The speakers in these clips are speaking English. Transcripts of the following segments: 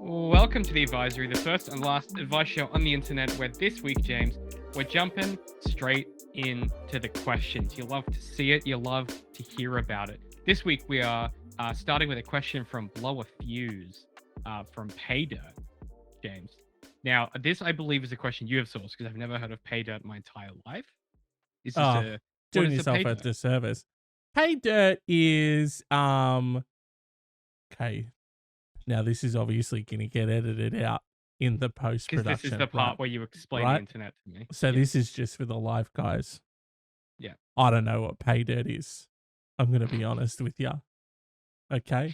Welcome to the advisory, the first and last advice show on the internet, where this week, James, we're jumping straight into the questions. You love to see it, you love to hear about it. This week, we are starting with a question from Blow a Fuse from Pay Dirt, James. Now, this, I believe, is a question you have sourced because I've never heard of Pay Dirt my entire life. Is this Oh, what doing is a Pay yourself a Dirt? disservice. Pay dirt is okay. Now this is obviously gonna get edited out in the post Because this is the production, right? part where you explain the Right? internet to me. So Yeah, this is just for the live guys. yeah. I don't know what pay dirt is. I'm gonna be honest with you. Okay.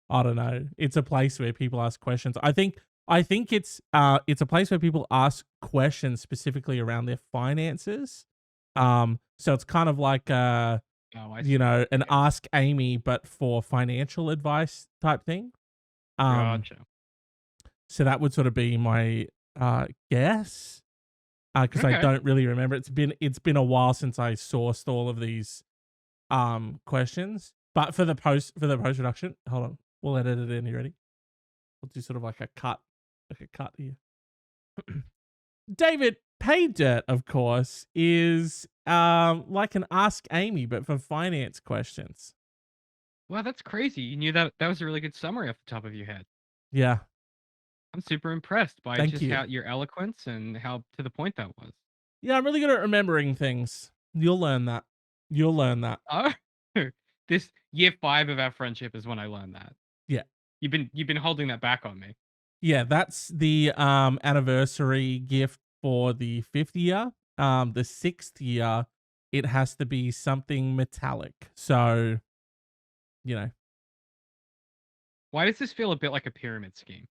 I don't know. It's a place where people ask questions. I think it's a place where people ask questions specifically around their finances. So it's kind of like Oh, I see. an Okay, Ask Amy, but for financial advice type thing. Um, gotcha. so that would sort of be my guess, because I Okay. don't really remember. It's been a while since I sourced all of these questions. But for the post production, hold on, we'll edit it in. You ready? We'll do sort of like a cut here. David, Pay Dirt, of course, is like an Ask Amy, but for finance questions. Wow, that's crazy. You knew that. That was a really good summary off the top of your head. Yeah, I'm super impressed by thank just you. how your eloquence and how to the point that was. Yeah, I'm really good at remembering things. You'll learn that. You'll learn that. Oh, this year 5 of our friendship is when I learned that. Yeah. You've been holding that back on me. Yeah, that's the anniversary gift for the 5th year. The 6th year, it has to be something metallic. So, you know, Why does this feel a bit like a pyramid scheme?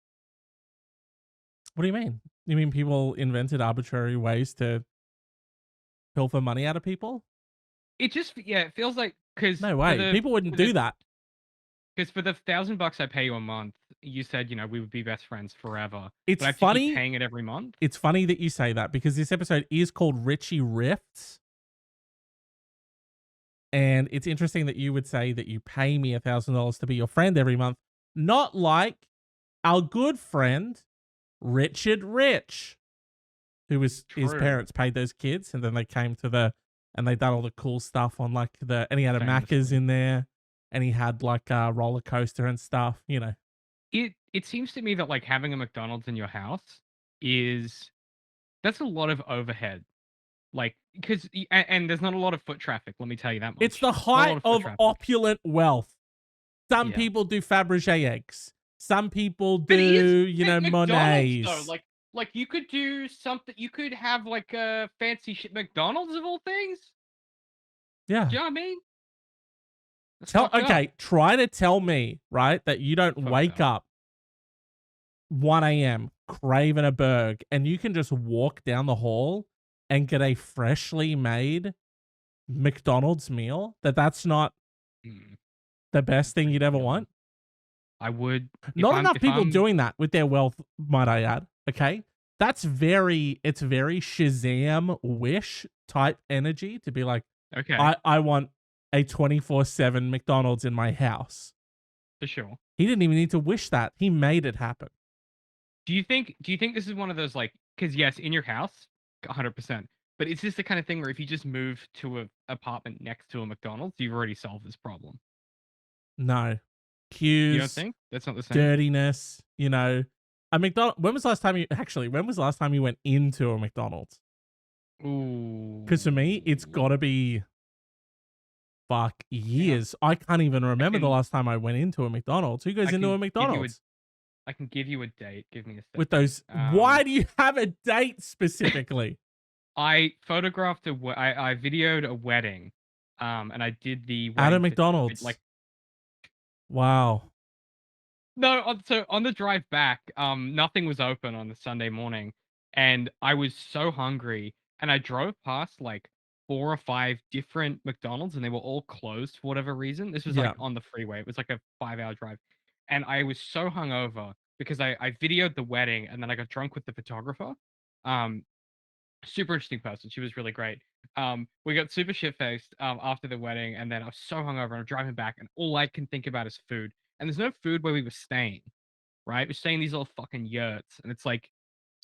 what do you mean? You mean people invented arbitrary ways to pilfer money out of people? It just yeah, it feels like because No for way. the People wouldn't for the do that. because for the $1,000 I pay you a month, you said we would be best friends forever, It's but I have to keep funny. paying it every month. It's funny that you say that because this episode is called Richy Rifts. And it's interesting that you would say that you pay me $1,000 to be your friend every month, not like our good friend Richard Rich, who was his True, parents paid those kids, and then they came to the and they done all the cool stuff on like and he had a Macca's famously. in there, and he had like a roller coaster and stuff. It seems to me that, like, having a McDonald's in your house is that's a lot of overhead, like, 'cause and there's not a lot of foot traffic, let me tell you that It's much. the Not a lot height of foot of traffic. opulent wealth. Some Yeah. people do Fabergé eggs. Some people But is do, McDonald's, though, Monets. like, you could do something you could have, like, a fancy shit McDonald's of all things? Do Yeah. you know what I mean? That's fucked up. Okay, try to tell me, right, that you don't Fucked wake up. up 1 a.m. craving a burger and you can just walk down the hall and get a freshly made McDonald's meal, that's not Mm, the best thing pretty you'd ever killer. want. I would Not enough if people I'm doing that with their wealth, might I add. Okay. It's very Shazam wish type energy to be like, okay, I want a 24/7 McDonald's in my house. for sure. He didn't even need to wish that. He made it happen. Do you think this is one of those, like, because yes, in your house, 100%, but is this the kind of thing where if you just move to a apartment next to a McDonald's, you've already solved this problem? No. You don't Queues, think? That's not the same? dirtiness. A McDonald when was the last time you went into a McDonald's? Because for me, it's Ooh. gotta be Yeah, years. I can't even I remember the can last time I went into a McDonald's. Who I goes into a can give you a McDonald's I can give you a date. Give me a with second. those? Why do you have a date specifically? I photographed I videoed a wedding, and I did the At a wedding like McDonald's. Wow. no, so on the drive back, nothing was open on the Sunday morning, and I was so hungry, and I drove past like 4 or 5 different McDonald's, and they were all closed for whatever reason. This was Yeah. like on the freeway. It was like a 5-hour drive, and I was so hungover because I videoed the wedding, and then I got drunk with the photographer. Um, Super interesting person. She was really great. We got super shit faced after the wedding, and then I was so hungover, and I'm driving back, and all I can think about is food. And there's no food where we were staying. right? We stay in these little fucking yurts, and it's like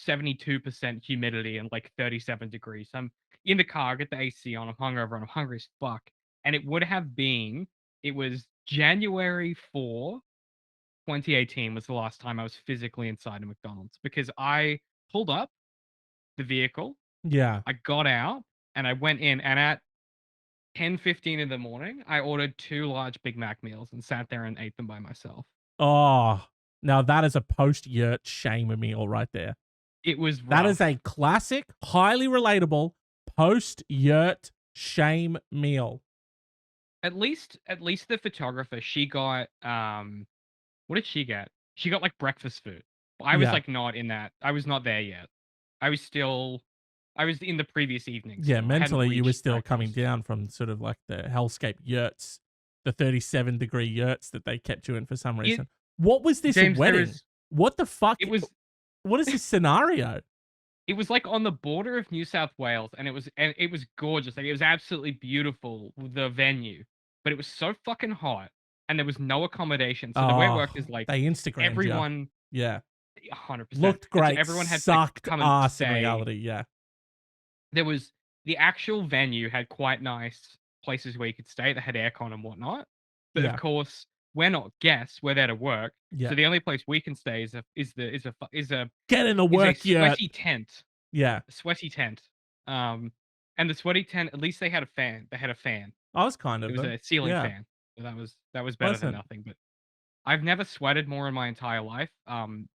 72% humidity and like 37 degrees. I'm in the car, I get the AC on, I'm hungover, and I'm hungry as fuck. And it was January 4th, 2018 was the last time I was physically inside a McDonald's because I pulled up the vehicle, Yeah. I got out, and I went in, and at 10:15 in the morning, I ordered 2 large Big Mac meals and sat there and ate them by myself. Oh, now that is a post-yurt shame meal right there. It was That is a rough. classic, highly relatable post-yurt shame meal. At least the photographer, she got what did she get? She got like breakfast food. I was Yeah. like not in that. I was not there yet. I was still I was in the previous evening Yeah, still. I hadn't mentally, you were reached still coming breakfast. down from sort of like the hellscape yurts, the 37-degree yurts that they kept you in for some It reason. What was this James, there wedding? is What the fuck? it was What is this scenario? it was like on the border of New South Wales, and it was gorgeous. Like it was absolutely beautiful, the venue, but it was so fucking hot, and there was no accommodation. So the way it Oh, worked is like they Instagrammed you. everyone, Yeah. 100%, Looked and so great, everyone had to like sucked come and ass in stay. reality, yeah. There was the actual venue had quite nice places where you could stay that had aircon and whatnot, but of Yeah, course we're not guests. We're there to work. yeah. So the only place we can stay Get in the is a work yurt. sweaty tent. Yeah, A sweaty tent. And the sweaty tent, at least they had a fan. They had a fan. I was kind It of was them. a ceiling Yeah, fan. So that was better than pleasant. nothing. But I've never sweated more in my entire life.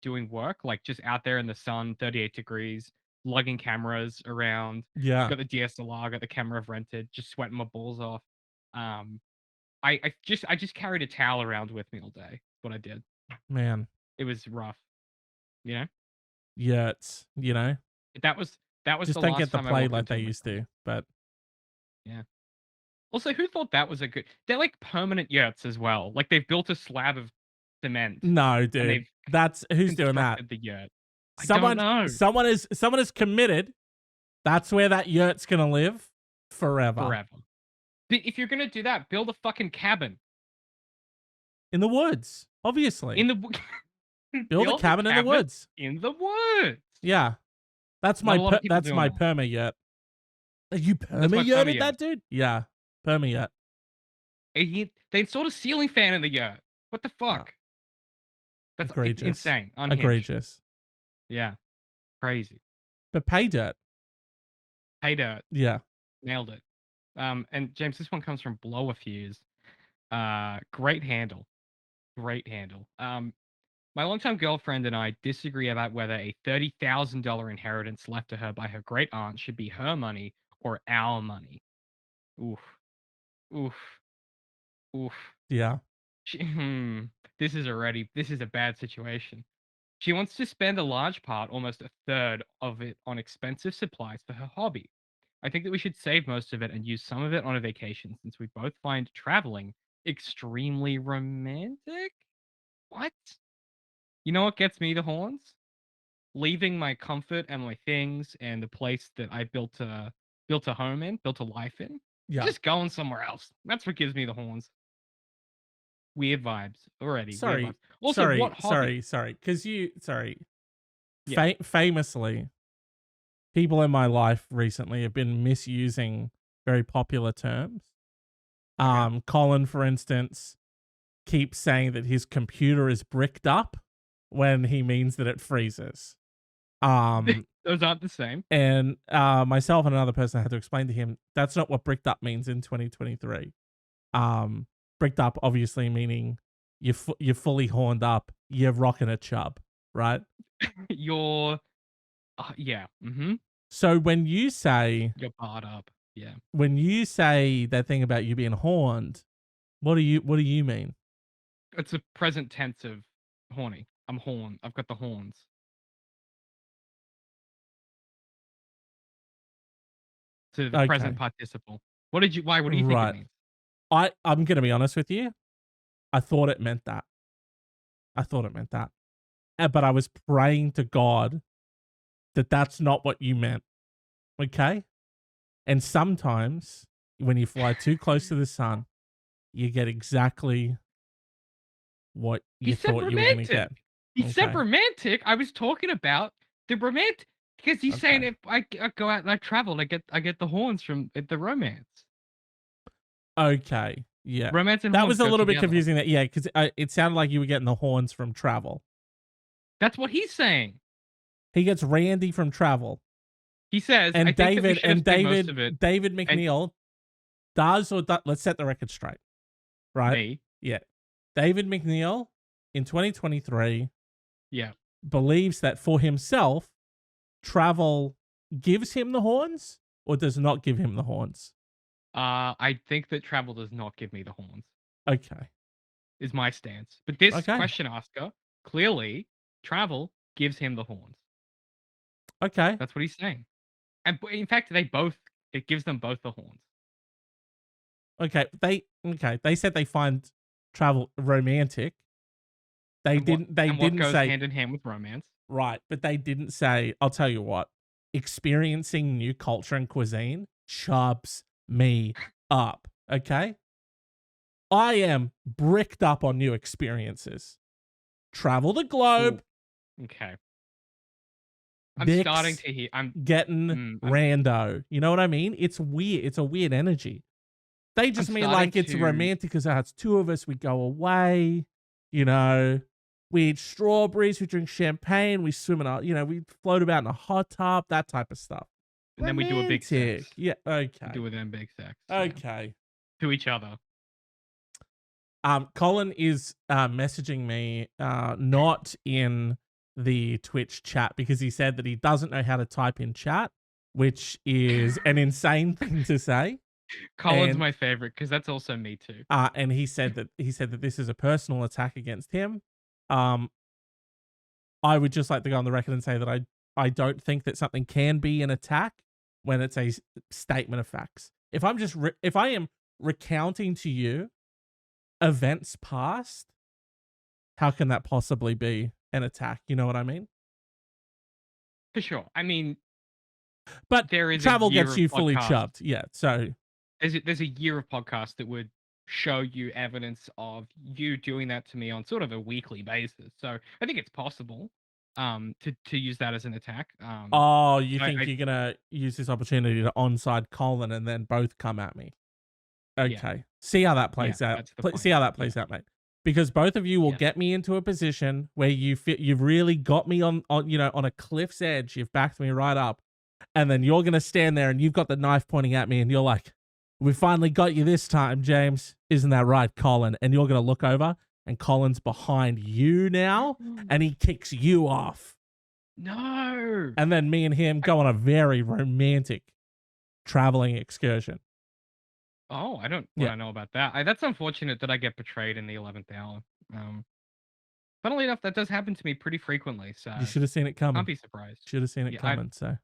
Doing work like just out there in the sun, 38 degrees, lugging cameras around. Yeah, Got the DSLR, got the camera I've rented, just sweating my balls off. Um, I just carried a towel around with me all day. What I did. man. It was rough. You know. Yurts, you know? That was Just the don't last get the time I play walked like into they a used McDonald's. to, but Yeah. Also, who thought that was a good? They're like permanent yurts as well. Like they've built a slab of cement no, and dude. they've That's who's doing that? constructed the yurt. I don't Someone know. someone is committed. That's where that yurt's gonna live forever. Forever. If you're gonna do that, build a fucking cabin In the woods, obviously. in the Build a build a cabin in the cabin woods. in the woods. Yeah. That's Not my a lot of people that's doing my that. perma yurt. You That's perma my perma yurted yurt. that dude? Yeah. Perma yurt. They installed a ceiling fan in the yurt. What the No, fuck? That's egregious. insane. Unhinged. Egregious. Yeah. Crazy. But pay dirt. Hey, dirt. Yeah. Nailed it. And James, this one comes from Blow a Fuse. Great handle. Great handle. My longtime girlfriend and I disagree about whether a $30,000 inheritance left to her by her great aunt should be her money or our money. Oof. Oof. Oof. Yeah. This is a bad situation. She wants to spend a large part, almost a third of it, on expensive supplies for her hobby. I think that we should save most of it and use some of it on a vacation since we both find traveling extremely romantic. What? You know what gets me the horns? Leaving my comfort and my things and the place that I built a home in, built a life in, Yeah. just going somewhere else. That's what gives me the horns. Weird vibes already. Weird Sorry. vibes. Also, what hobby? Because Yeah. famously, people in my life recently have been misusing very popular terms. Okay. Colin, for instance, keeps saying that his computer is bricked up when he means that it freezes. Those aren't the same. And myself and another person had to explain to him that's not what bricked up means in 2023. Bricked up obviously meaning you're fully horned up, you're rocking a chub, right? You're yeah. So when you say You're barred up. Yeah. that thing about you being horned, what do you mean? It's a present tense of horny. I'm horn. I've got the horns. To the present Okay. participle. What do you think it Right. means? I'm gonna be honest with you. I thought it meant that. But I was praying to God that that's not what you meant. Okay? And sometimes when you fly too close to the sun, you get exactly what He you said thought you were going to romantic. get. He said Okay. romantic. I was talking about the romantic because he's saying Okay. if I go out and I travel, I get the horns from the romance. Okay. Yeah. Romance and That horns was a go little bit together. confusing. That yeah, because it sounded like you were getting the horns from travel. That's what he's saying. He gets Randy from travel, He says, I and think that we David should have and saved most David of it. David And McNeil let's set the record straight, right? me. Yeah. David McNeil in 2023 Yeah. believes that for himself, travel gives him the horns or does not give him the horns. I think that travel does not give me the horns, Okay. is my stance. But this Okay. question asker, clearly, travel gives him the horns. Okay. That's what he's saying. And in fact, it gives them both the horns. Okay. They said they find travel romantic. They And what didn't goes say hand in hand with romance? right, but they didn't say, I'll tell you what, experiencing new culture and cuisine chubs me up. Okay? I am bricked up on new experiences. Travel the globe, Okay. I'm dicks, starting to hear. getting I'm rando. You know what I mean? It's weird. It's a weird energy. They just mean starting like it's to. romantic because it's two of us. We go away, you know. We eat strawberries. We drink champagne. We swim in a, we float about in a hot tub. That type of stuff. And then we do a big sex. Romantic. Yeah. We Okay. do a damn big sex. Yeah. Okay. To each other. Colin is messaging me, not in the Twitch chat because he said that he doesn't know how to type in chat, which is an insane thing to say. Colin's And my favorite because that's also me too. and he said that this is a personal attack against him. I would just like to go on the record and say that I don't think that something can be an attack when it's a statement of facts. If I am recounting to you events past, how can that possibly be an attack? You know what I mean? For sure. I mean, But there is travel a year gets of you fully podcast. chubbed. Yeah. So There's a year of podcast that would show you evidence of you doing that to me on sort of a weekly basis. So I think it's possible to use that as an attack. oh, you think I you're gonna use this opportunity to onside Colin and then both come at me? Yeah. Okay. See how that Yeah, plays out. that's the See point. how that plays out, mate. Because both of you will Yeah. get me into a position where you've really got me on on a cliff's edge. You've backed me right up. And then you're gonna stand there and you've got the knife pointing at me and you're like, we finally got you this time, James. Isn't that right, Colin? And you're gonna look over and Colin's behind you now and he kicks you off. No. And then me and him go on a very romantic traveling excursion. Oh, I don't Yeah. want to know about that. That's unfortunate that I get betrayed in the 11th hour. Funnily enough, that does happen to me pretty frequently, so You should have seen it can't coming. be surprised. Should have seen it Yeah, coming. So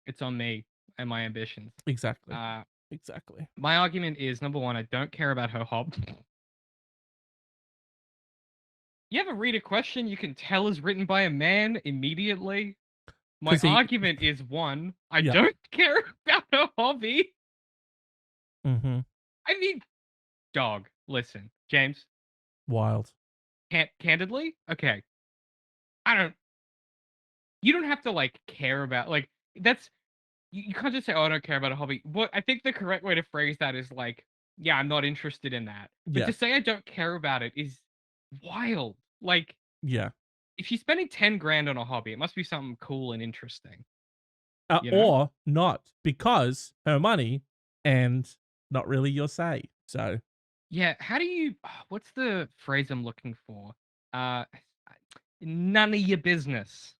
It's on me and my ambitions. exactly. Exactly. My argument is, number one, I don't care about her hob. You ever read a question you can tell is written by a man immediately? My 'Cause he- argument is, one, I Yeah. don't care about her hobby. Mm-hmm. I mean, dog, listen, James, Wild. candidly, okay, you don't have to, like, care about, like, that's, you can't just say, oh, I don't care about a hobby. What I think the correct way to phrase that is like, yeah, I'm not interested in that. But Yeah. to say I don't care about it is wild. Like, Yeah. if she's spending 10 grand on a hobby, it must be something cool and interesting. You know? Or not, because her money and not really your say. So Yeah, how do you, what's the phrase I'm looking for? Uh, none of your business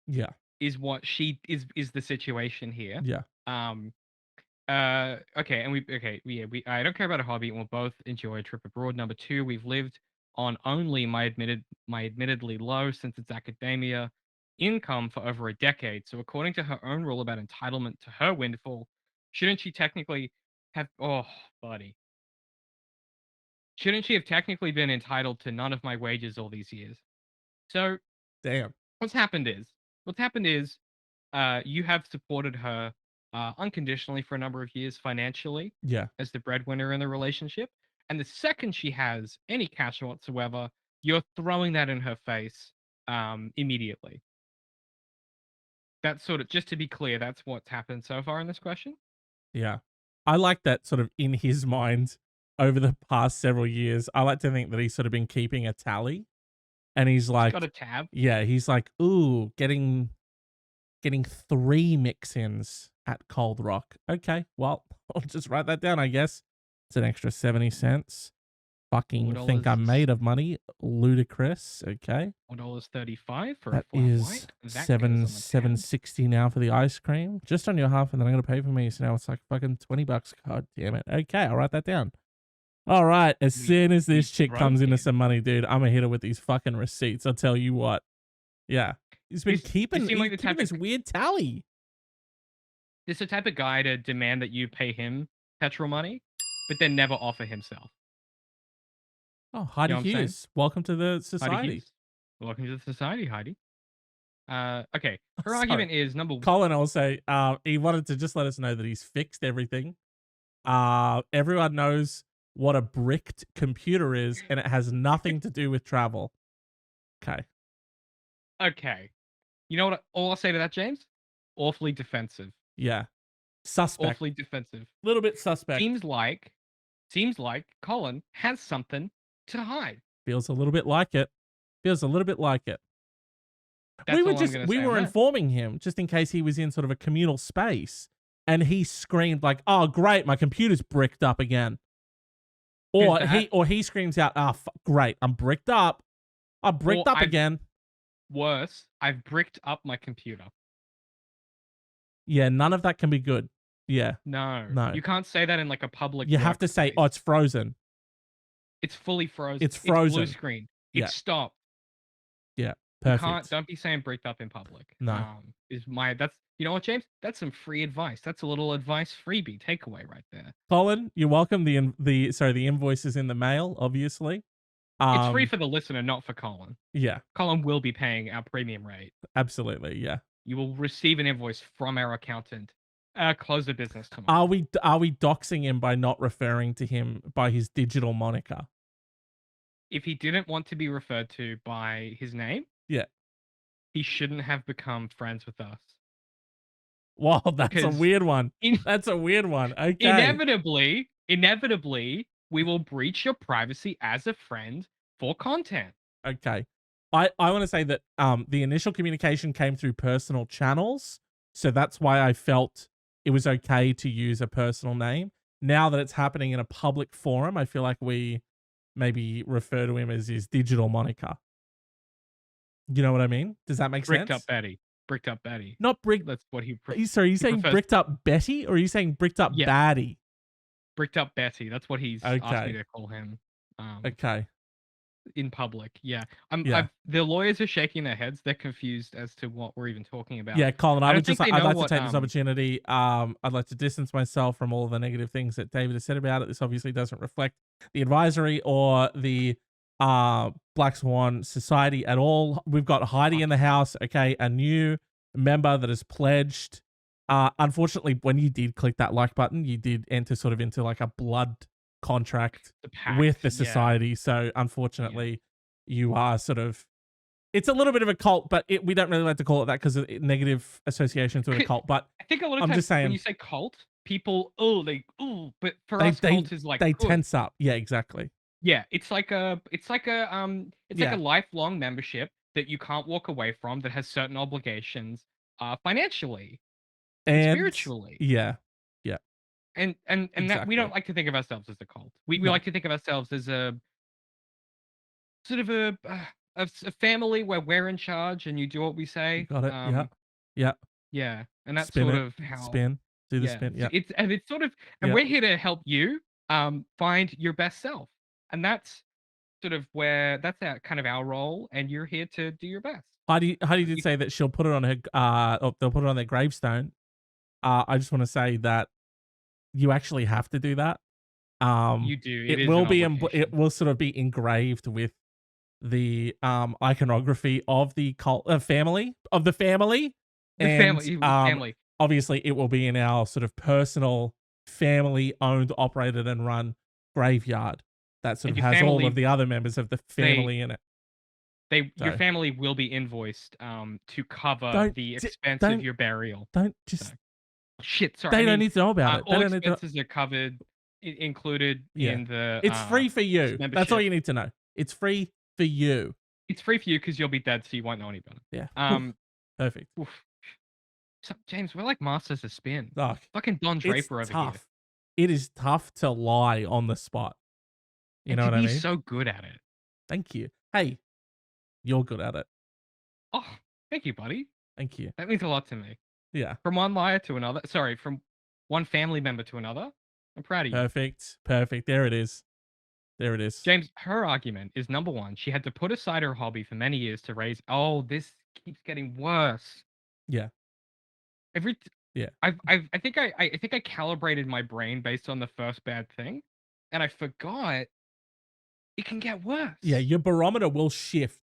yeah. is what is the situation here. Yeah. Okay, and I don't care about a hobby, and we'll both enjoy a trip abroad. Number two, we've lived on only my admittedly low, since it's academia, income for over a decade. So according to her own rule about entitlement to her windfall, shouldn't she technically have, oh buddy, shouldn't she have technically been entitled to none of my wages all these years? So Damn. what's happened is you have supported her unconditionally for a number of years financially Yeah. as the breadwinner in the relationship. And the second she has any cash whatsoever, you're throwing that in her face immediately. That's sort of, just to be clear, that's what's happened so far in this question. Yeah. I like that sort of in his mind over the past several years. I like to think that he's sort of been keeping a tally and he's He's got like, a tab. yeah, he's like, ooh, getting 3 mix-ins at Cold Rock. Okay, well, I'll just write that down, I guess. It's an extra 70 cents. Fucking think $4, I'm made of money. Ludicrous. Okay. $4.35 for a That flat is white. That goes on the tab. 7.60 now for the ice cream. Just on your half, and then I'm gonna pay for me. So now it's like fucking $20. God damn it. Okay, I'll write that down. All right. As We soon as this chick comes into broken. some money, dude, I'm gonna hit her with these fucking receipts. I'll tell you what. Yeah. He's been You seem like he's the keeping type of this weird tally. this the type of guy to demand that you pay him petrol money, but then never offer himself. Oh, You Heidi know what I'm saying? Hughes. Welcome to the Heidi society. Hughes. Welcome to the society, Heidi. Okay. Her Sorry. argument is Colin also, he wanted to just let us know that he's fixed everything. Everyone knows what a bricked computer is, and it has nothing to do with travel. Okay. Okay. You know what? All I'll say to that, James? Awfully defensive. Yeah. Suspect. Awfully defensive. Little bit suspect. Seems like Colin has something to hide. Feels a little bit like it. Feels a little bit like it. That's all I'm gonna We say on were that. informing him just in case he was in sort of a communal space, and he screamed like, "Oh, great, my computer's bricked up again." Or he screams out, "Ah, great, I'm bricked up. I'm bricked up again." Worse, I've bricked up my computer. Yeah, none of that can be good. Yeah, No. no. You can't say that in like a public You have to say, "Oh, workspace. it's frozen." It's fully frozen. It's It's blue frozen. screen. Yeah. It's stopped. Yeah, You perfect. don't be saying bricked up in public. No. That's, you know what, James? That's some free advice. That's a little advice freebie takeaway right there. Colin, you're welcome. The invoice is in the mail, obviously. It's free for the listener, not for Colin. Yeah, Colin will be paying our premium rate. absolutely. Yeah. You will receive an invoice from our accountant. Close the business tomorrow. Are we doxing him by not referring to him by his digital moniker? If he didn't want to be referred to by his name, Yeah. he shouldn't have become friends with us. Wow, that's a Because weird one. That's a weird one. Okay. Inevitably, we will breach your privacy as a friend for content. Okay. I want to say that the initial communication came through personal channels, so that's why I felt it was okay to use a personal name. Now that it's happening in a public forum, I feel like we maybe refer to him as his digital moniker. You know what I mean? Does that make Bricked sense? up Betty. Bricked up Betty. Not brick. That's what he. Sorry, are you saying prefers- bricked up Betty, or are you saying bricked up Yeah. baddie? Bricked up Betty. That's what he's asked Okay. me to call him. Okay. In public. Yeah. Yeah. The lawyers are shaking their heads. They're confused as to what we're even talking about. Yeah, Colin, I I'd don't think they like know to what, take this opportunity. I'd like to distance myself from all the negative things that David has said about it. This obviously doesn't reflect the advisory or the Black Swan Society at all. We've got Heidi in the house, okay, a new member that has pledged. Unfortunately, when you did click that like button, you did enter sort of into like a blood contract with the society. So unfortunately, you are sort of, it's a little bit of a cult, but we don't really like to call it that because of negative associations with a cult. But I think a lot of I'm times just saying, when you say cult, people but for us, cult is like they good. tense up. Yeah, exactly. Yeah, it's like a lifelong membership that you can't walk away from, that has certain obligations, financially and spiritually. Yeah. And that we don't like to think of ourselves as a cult. We like to think of ourselves as a sort of a family where we're in charge and you do what we say. Got it. Yeah. Yeah, and that's Spin sort it. of how Spin. Do the spin. Yeah. It's sort of, and we're here to help you find your best self. And that's sort of that's our role, and you're here to do your best. Heidi did say that she'll put it on her they'll put it on their gravestone. I just want to say that you actually have to do that. You do. It will sort of be engraved with the iconography of the cult family. Family. Obviously it will be in our sort of personal family owned, operated and run graveyard that sort of has all of the other members of the family in it. Your So family will be invoiced to cover don't the di- expense of don't your burial. don't So just shit, sorry. I they don't mean, need to know about it. They all don't need to. expenses are covered, included Yeah. in the It's free for you. That's all membership. you need to know. It's free for you. It's free for you because you'll be dead, so you won't know any better. Yeah. Um, Perfect. oof. So, James, we're like masters of spin. Look, Fucking Don it's Draper over here, tough. It is tough to lie on the spot. You and know to what I be mean? so good at it. Thank you. Hey, you're good at it. Oh, thank you, buddy. Thank you. That means a lot to me. Yeah. From one liar to another. Sorry, from one family member to another. I'm proud of you. Perfect. Perfect. There it is. There it is. James, her argument is number one, she had to put aside her hobby for many years to raise. Oh, this keeps getting worse. Yeah. Every Yeah. I think I think I calibrated my brain based on the first bad thing, and I forgot it can get worse. Yeah. Your barometer will shift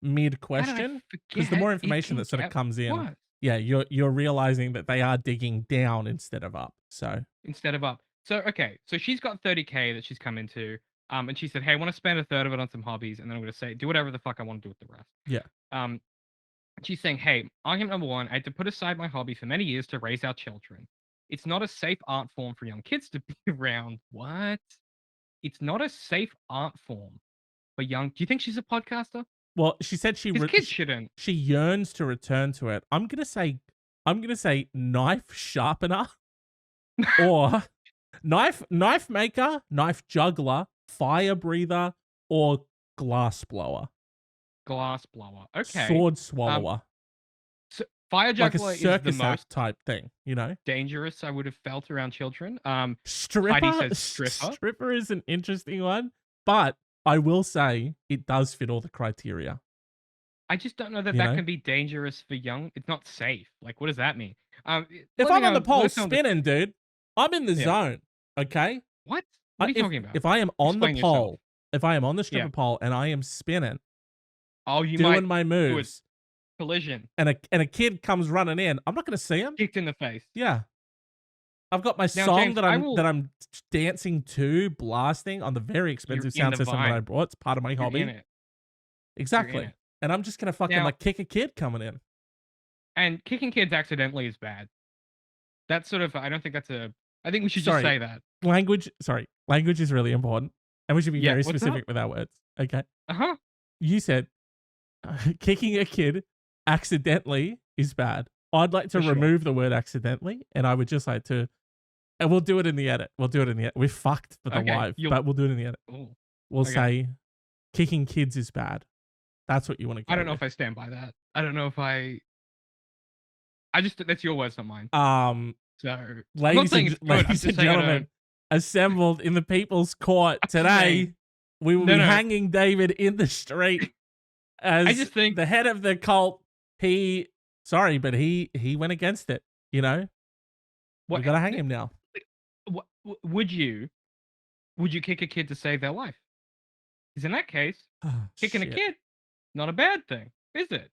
mid How did I question because the forget more it information can that sort of get comes in, worse yeah, you're realizing that they are digging down instead of up. So instead of up? So okay, so she's got 30K that she's come into, and she said, "Hey, I want to spend a third of it on some hobbies, and then I'm going to say do whatever the fuck I want to do with the rest." yeah. Um, she's saying, "Hey, argument number one, I had to put aside my hobby for many years to raise our children. It's not a safe art form for young kids to be around." What? It's not a safe art form for young. Do you think she's a podcaster? Well, she said Because kids shouldn't. she yearns to return to it. I'm gonna say knife sharpener or knife maker, knife juggler, fire breather, or glass blower, Glass blower. Okay. sword Um, swallower, so fire like a juggler is the circus act most type thing. You know, dangerous I would have felt around children. Heidi stripper. says stripper. Stripper is an interesting one, but I will say it does fit all the criteria. I just don't know that You that know, can be dangerous for young. It's not safe. Like, what does that mean? if Let me I'm on know. the pole Let us know. spinning, dude, I'm in the Yeah. zone. Okay. What? What are you talking about? If I am on the Explain yourself. pole, if I am on the stripper Yeah. pole and I am spinning, Oh, you doing might my do a moves, collision. and a kid comes running in, I'm not going to see him. Kicked in the face. Yeah, I've got my Now, song James, that I I'm will. dancing to, blasting on the very You're expensive in sound the system that I vibe. brought. It's part of my You're in hobby. it. You're in Exactly. it. And I'm just gonna fucking Now, like kick a kid coming in. and kicking kids accidentally is bad. That's sort of. I don't think that's a. I think we should just Sorry, say that. language is really important, and we should be Yeah. very What's up? specific with our words. Okay, Uh-huh. you said kicking a kid accidentally is bad. I'd like to For sure. remove the word accidentally, and I would just like to, and we'll do it in the edit. We'll do it in the edit. We're fucked for the Okay, live, but we'll do it in the edit. Ooh, We'll okay. say kicking kids is bad. That's what you want to go I don't know with. if I stand by that. I don't know if I just that's your words, not mine. So I'm not Ladies saying and it's good. I'm ladies just and saying I gentlemen, assembled in the people's court I'm today, saying- we will No, be no. hanging David in the street as just think- the head of the cult. But he went against it. You know, we gotta hang him now. What would you kick a kid to save their life? Because in that case, kicking a Shit. kid, not a bad thing, is it?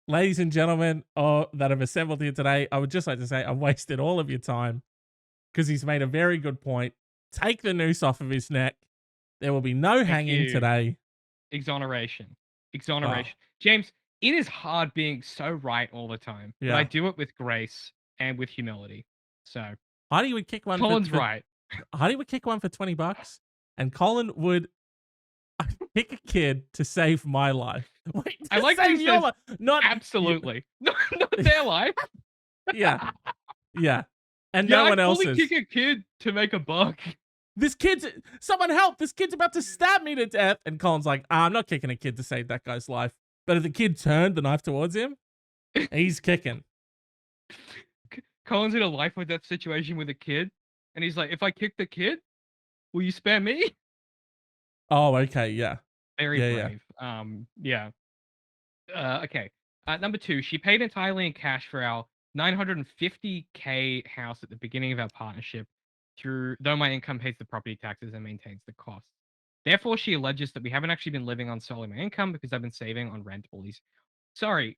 Ladies and gentlemen, that have assembled here today, I would just like to say I've wasted all of your time because he's made a very good point. Take the noose off of his neck. There will be no hanging you. today. Exoneration. Wow. James, it is hard being so right all the time. But Yeah. I do it with grace and with humility. So Heidi would kick one. Colin's right. Heidi would kick one for $20, and Colin would kick a kid to save my life. Wait, I like that save he your says life. Not absolutely. Not their life. Yeah, yeah, and Yeah, no one I'd fully else's. kick a kid to make a buck. Someone help! This kid's about to stab me to death. And Colin's like, I'm not kicking a kid to save that guy's life. But if the kid turned the knife towards him, he's kicking. Colin's in a life or death situation with a kid, and he's like, if I kick the kid, will you spare me? Oh, okay, yeah. Very Yeah, brave. Yeah. Okay. Number two, she paid entirely in cash for our 950K house at the beginning of our partnership, though my income pays the property taxes and maintains the costs. Therefore, she alleges that we haven't actually been living on solely my income because I've been saving on rent all these. Sorry,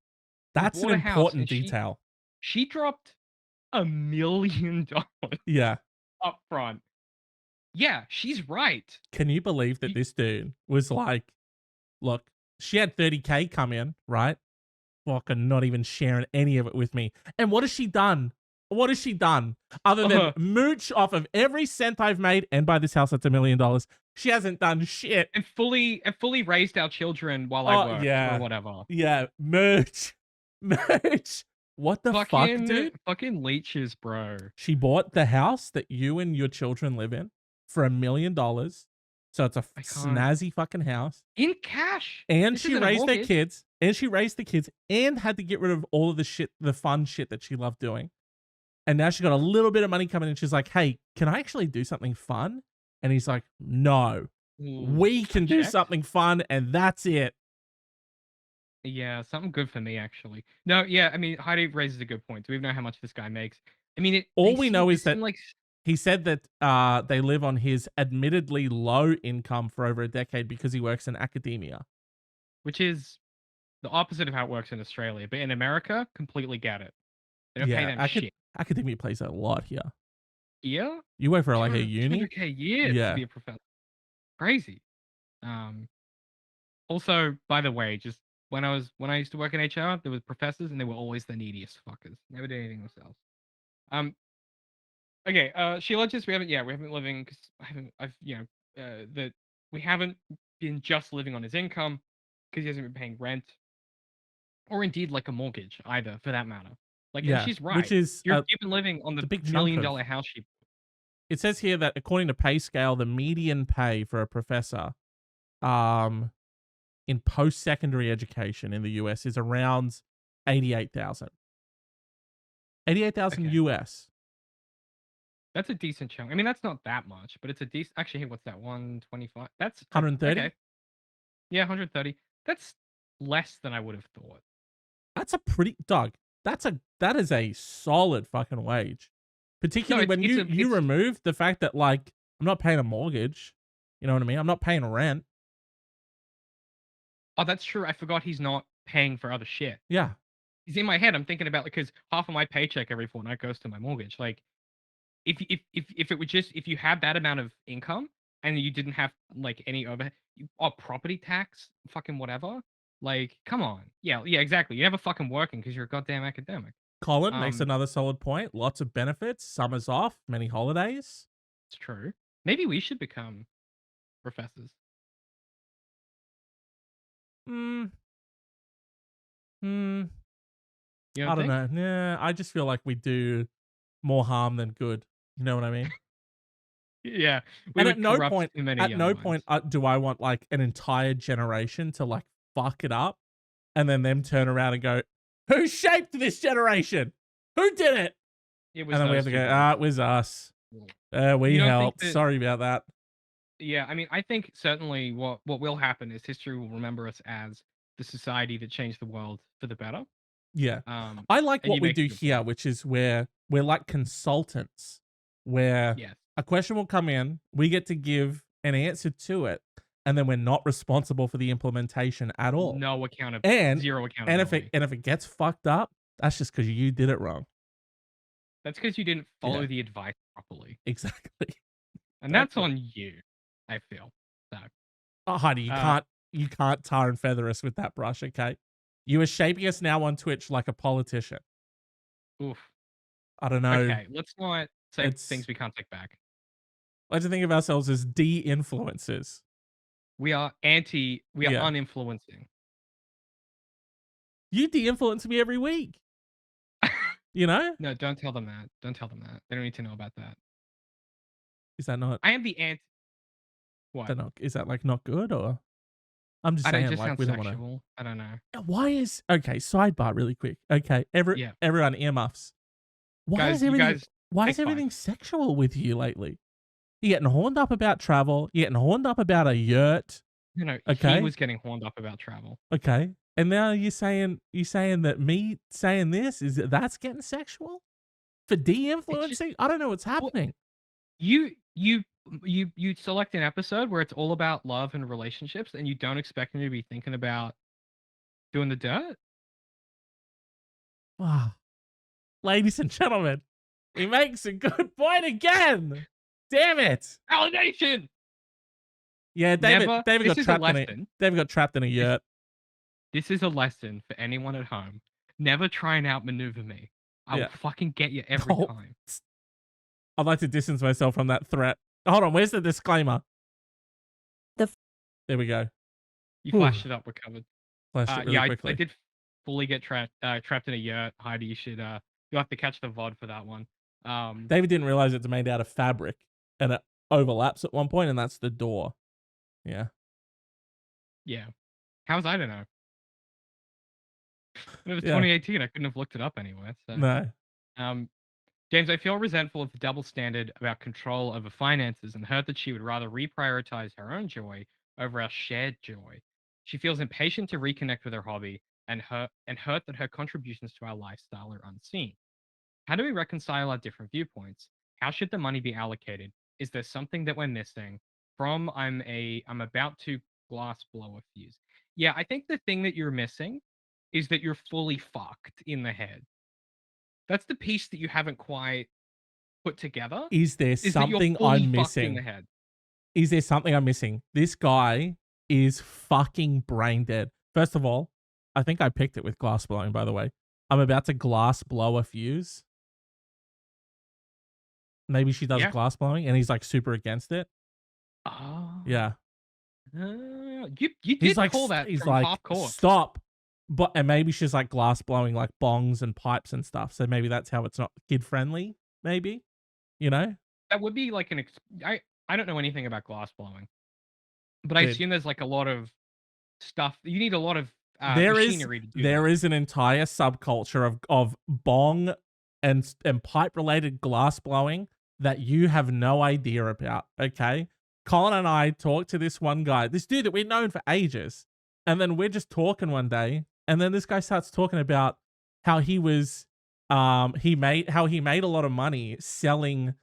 That's an bought a house important and detail. She dropped $1 million Yeah. up front. Yeah, she's right. Can you believe that this dude was like, look, She had 30K come in, right? Fucking not even sharing any of it with me. And what has she done? What has she done? Other than mooch off of every cent I've made and buy this house that's $1 million. She hasn't done shit. And fully raised our children while I Oh, worked or yeah. whatever. Yeah. Mooch. Mooch. What the fuck, dude? Fucking leeches, bro. She bought the house that you and your children live in for $1 million. So it's a I can't. snazzy fucking house. In cash. And This she isn't a raised their mortgage. kids. And she raised the kids and had to get rid of all of the shit, the fun shit that she loved doing. And now she got a little bit of money coming in. She's like, hey, can I actually do something fun? And he's like, no, we can do something fun. And that's it. Yeah, something good for me, actually. No, yeah, I mean, Heidi raises a good point. Do we know how much this guy makes? I mean, all we know is that he said that they live on his admittedly low income for over a decade because he works in academia. Which is the opposite of how it works in Australia. But in America, completely get it. They don't pay them shit. Academia plays a lot here. Yeah? You work for like a uni? 200K a year to be a professor. Crazy. Also, by the way, just when I used to work in HR, there was professors and they were always the neediest fuckers. Never did anything themselves. Okay, she alleges we haven't been living because that we haven't been just living on his income because he hasn't been paying rent or indeed like a mortgage either, for that matter. Like, and she's right. Which is you've been living on the big $1 million house she. It says here that according to pay scale, the median pay for a professor, in post-secondary education in the US is around 88,000. 88,000 US. That's a decent chunk. I mean, that's not that much, but it's a decent. Actually, hey, what's that? 125. That's 130. Okay. Yeah, 130. That's less than I would have thought. That's a pretty that is a solid fucking wage. Particularly when you remove the fact that, like, I'm not paying a mortgage. You know what I mean? I'm not paying rent. Oh, that's true. I forgot he's not paying for other shit. Yeah. He's in my head. I'm thinking about, because half of my paycheck every fortnight goes to my mortgage. Like, if it would just, if you had that amount of income and you didn't have like any overhead or property tax, fucking whatever. Like, come on. Yeah, exactly. You're never fucking working because you're a goddamn academic. Colin makes another solid point. Lots of benefits. Summers off. Many holidays. It's true. Maybe we should become professors. I don't know. Yeah, I just feel like we do more harm than good. You know what I mean? Yeah. And at no point do I want like an entire generation to like fuck it up and then them turn around and go, who shaped this generation? Who did it? And then we have to go, it was us. We helped. Sorry about that. Yeah, I mean, I think certainly what will happen is history will remember us as the society that changed the world for the better. Yeah. I like what we do here, which is where we're like consultants, where a question will come in, we get to give an answer to it, and then we're not responsible for the implementation at all. No accountability. Zero accountability. And if it gets fucked up, that's just because you did it wrong. That's because you didn't follow the advice properly. Exactly. And that's on you, I feel. So. Oh, Heidi, you can't tar and feather us with that brush, okay? You are shaping us now on Twitch like a politician. Oof. I don't know. Okay, let's not say things we can't take back. I like to think of ourselves as de-influencers. We are uninfluencing. You de-influence me every week. You know? No, don't tell them that. Don't tell them that. They don't need to know about that. Is that not? I am the anti. What? Is that like not good, or? I'm just saying, like, we don't want to. I don't know. Why is sidebar really quick? Okay, everyone earmuffs. Why is everything sexual with you lately? You're getting horned up about travel. You're getting horned up about a yurt. You know, he was getting horned up about travel. Okay, and now you're saying that me saying this that's getting sexual for de-influencing. I don't know what's happening. You select an episode where it's all about love and relationships, and you don't expect me to be thinking about doing the dirt. Wow, ladies and gentlemen, he makes a good point again. Damn it! Validation. Yeah, David got trapped in a yurt. This is a lesson for anyone at home. Never try and outmaneuver me. I will Yeah. fucking get you every Oh, time. I'd like to distance myself from that threat. Hold on, where's the disclaimer? There we go. You Whew. flashed it up, we're covered. Flashed it really Yeah, I quickly. did fully get trapped in a yurt. Heidi, you'll have to catch the VOD for that one. David didn't realize it's made out of fabric and it overlaps at one point, and that's the door. Yeah. Yeah. How was I to know? It was Yeah. 2018. I couldn't have looked it up anywhere. So, No. James, I feel resentful of the double standard about control over finances and hurt that she would rather reprioritize her own joy over our shared joy. She feels impatient to reconnect with her hobby and hurt that her contributions to our lifestyle are unseen. How do we reconcile our different viewpoints? How should the money be allocated? Is there something that we're missing? From I'm about to glass blow a fuse. Yeah, I think the thing that you're missing is that you're fully fucked in the head. That's the piece that you haven't quite put together, Is there is that you're something fully I'm fucked in the missing? head. Is there something I'm missing? This guy is fucking brain dead. First of all, I think I picked it with glass blowing, by the way. I'm about to glass blow a fuse. Maybe she does Yeah. glass blowing and he's like super against it. Oh. Yeah. You did He's like, call that he's from like, half court. stop. But and maybe she's like glass blowing like bongs and pipes and stuff. So maybe that's how it's not kid friendly. Maybe, you know, That would be like I don't know anything about glass blowing, but I dude. assume there's like a lot of stuff. You need a lot of There is machinery to do there that. is an entire subculture of bong and pipe related glass blowing that you have no idea about. Okay, Colin and I talked to this one guy, this dude that we've known for ages, and then we're just talking one day, and then this guy starts talking about how he was he made a lot of money selling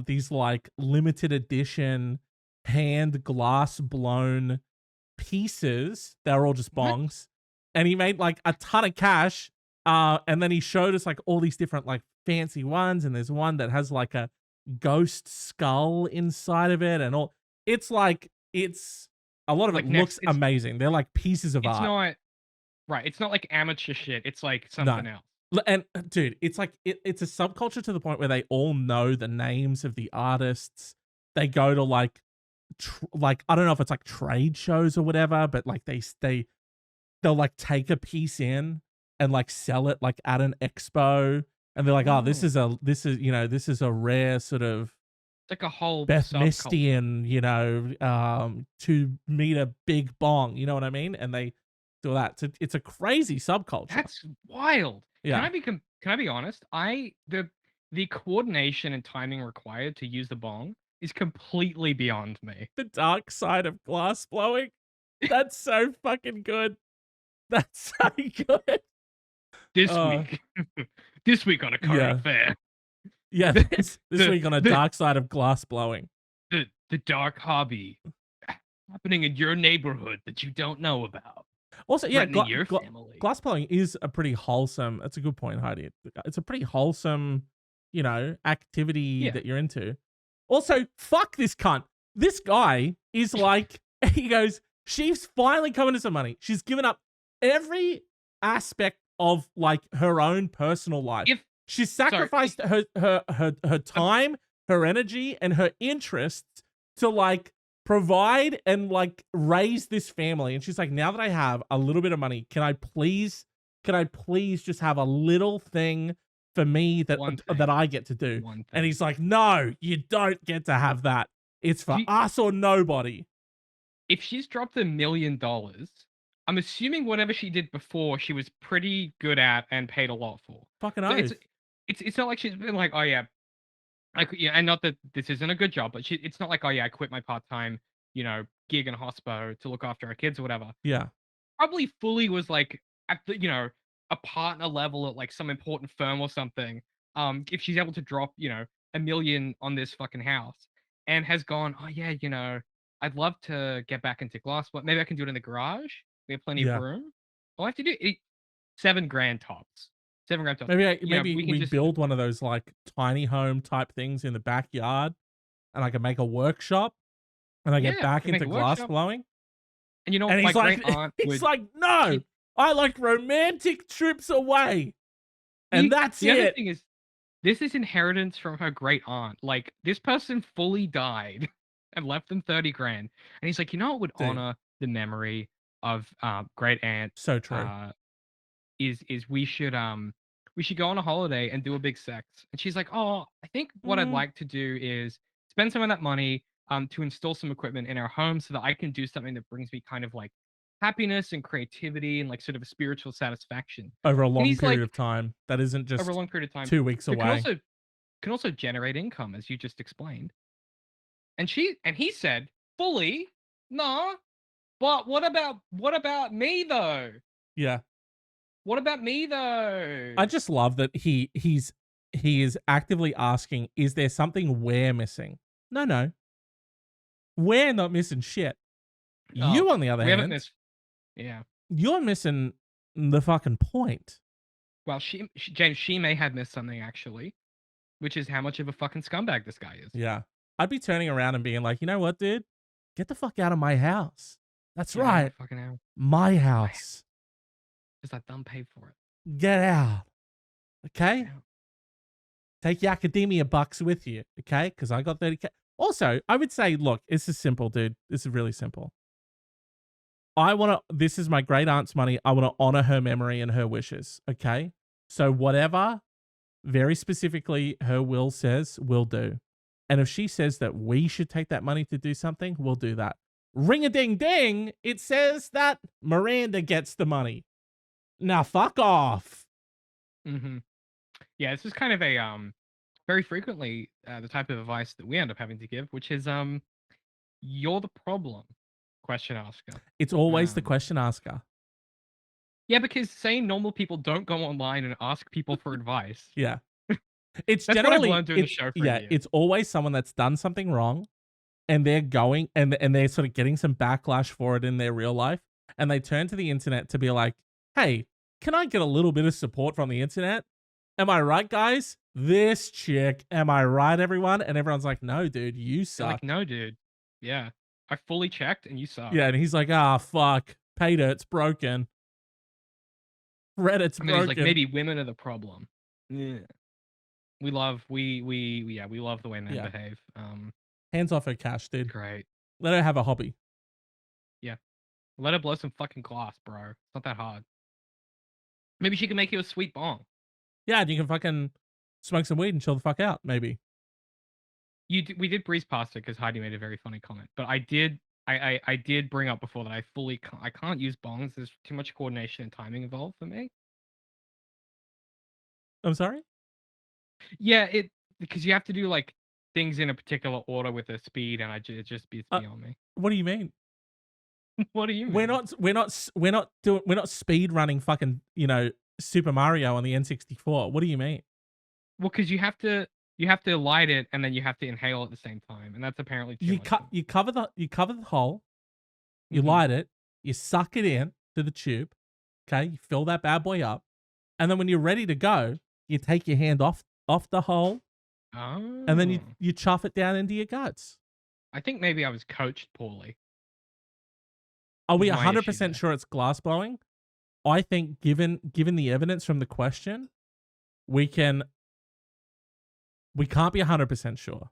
these like limited edition hand glass blown pieces that are all just What? bongs, and he made like a ton of cash. And then he showed us like all these different like fancy ones, and there's one that has like a ghost skull inside of it, and all. It's like it's a lot of Like it looks it's amazing. They're like pieces of it's art. not right. It's not like amateur shit. It's like No, something else. and dude, it's like it's a subculture to the point where they all know the names of the artists. They go to like like I don't know if it's like trade shows or whatever, but like they'll like take a piece in and like sell it like at an expo, and they're like, oh, this Oh, is this is a rare sort of it's like a whole Beth subculture. Mistian, 2 meter big bong, you know what I mean? And they do that. It's a crazy subculture. That's wild. Yeah. Can I be honest? The coordination and timing required to use the bong is completely beyond me. The dark side of glass blowing. That's so fucking good. That's so good. This Uh, week, this week on a current yeah. affair, Yeah, this week on a the- dark side of glass blowing. the dark hobby happening in your neighborhood that you don't know about. Also, yeah, Threatening your family. glass blowing is a pretty wholesome. That's a good point, Heidi. It's a pretty wholesome, activity Yeah. that you're into. Also, fuck this cunt. This guy is like, he goes, she's finally coming to some money. She's given up every aspect of like her own personal life. She's sacrificed her time, her energy, and her interests to like provide and like raise this family. And she's like, now that I have a little bit of money, can I please just have a little thing for me that I get to do? And he's like, no, you don't get to have that. It's for us or nobody. If she's dropped $1 million, I'm assuming whatever she did before, she was pretty good at and paid a lot for. Fucking So oath. it's not like she's been like, oh yeah, and not that this isn't a good job, but it's not like, oh yeah, I quit my part-time, gig in a hospo to look after our kids or whatever. Yeah. Probably fully was like at the, a partner level at like some important firm or something. If she's able to drop, $1 million on this fucking house and has gone, oh yeah, I'd love to get back into glass, but maybe I can do it in the garage. We have plenty of room. All I have to do $7,000 tops. $7,000 tops. Maybe we build one of those like tiny home type things in the backyard, and I can make a workshop, and I get back into glass blowing. And you know, And my he's like, great aunt he's would. like, no, She, I like romantic trips away, and that's the other it. thing is, this is inheritance from her great aunt. Like, this person fully died and left them 30 grand. And he's like, you know what would Dude, honor the memory of great aunt so true. uh is we should go on a holiday and do a big sex. And she's like, oh, I think what I'd Mm, like to do is spend some of that money to install some equipment in our home so that I can do something that brings me kind of like happiness and creativity and like sort of a spiritual satisfaction. over a And long he's period like, of time. That isn't over a just long period of time, 2 weeks that away. can also generate income, as you just explained. And he said, fully, nah, but what about me though? Yeah. What about me though? I just love that he is actively asking, is there something we're missing? No, no. We're not missing shit. Oh, You, on the other we haven't hand, missed. Yeah. you're missing the fucking point. Well, James, she may have missed something actually, which is how much of a fucking scumbag this guy is. Yeah. I'd be turning around and being like, you know what, dude? Get the fuck out of my house. That's Get out of my right. fucking house. My My, house. because I done paid for it. Get out. Get Okay? out. Take your academia bucks with you. Okay? Because I got 30K. Also, I would say, look, this is simple, dude. This is really simple. This is my great aunt's money. I want to honor her memory and her wishes. Okay? So, whatever very specifically her will says, we'll do. And if she says that we should take that money to do something, we'll do that. Ring a ding ding. It says that Miranda gets the money. Now, fuck off. Mm-hmm. Yeah, this is kind of a very frequently the type of advice that we end up having to give, which is you're the problem, question asker. It's always the Um, question asker. yeah, because saying normal people don't go online and ask people for advice. Yeah. It's That's what I've generally, learned doing the show for years. it's always someone that's done something wrong and they're going and they're sort of getting some backlash for it in their real life. And they turn to the internet to be like, hey, can I get a little bit of support from the internet? Am I right, guys? This chick, am I right, everyone? And everyone's like, no, dude, you They're suck. like, no, dude. Yeah, I fully checked and you suck. Yeah, and he's like, ah, fuck. Paydirt's broken. Reddit's And then he's like, broken. maybe women are the problem. Yeah. We love we love the way men Yeah. behave. Hands off her cash, dude. Great. Let her have a hobby. Yeah. Let her blow some fucking glass, bro. It's not that hard. Maybe she can make you a sweet bong. Yeah, and you can fucking smoke some weed and chill the fuck out, maybe. We did breeze past it because Heidi made a very funny comment, but I did bring up before that I can't use bongs. There's too much coordination and timing involved for me. I'm sorry? Yeah, it because you have to do like things in a particular order with the speed, and it just beats Uh, beyond me. What do you mean? What do you mean? We're not speed running fucking, Super Mario on the N64. What do you mean? Well, because you have to light it and then you have to inhale at the same time, and that's apparently too much. You cover the hole, you Mhm. light it, you suck it in to the tube, okay? You fill that bad boy up, and then when you're ready to go, you take your hand off the hole, and then Oh. you chuff it down into your guts. I think maybe I was coached poorly. Are we Is my issue 100% there. sure it's glass blowing? I think given the evidence from the question, we can't be 100% sure.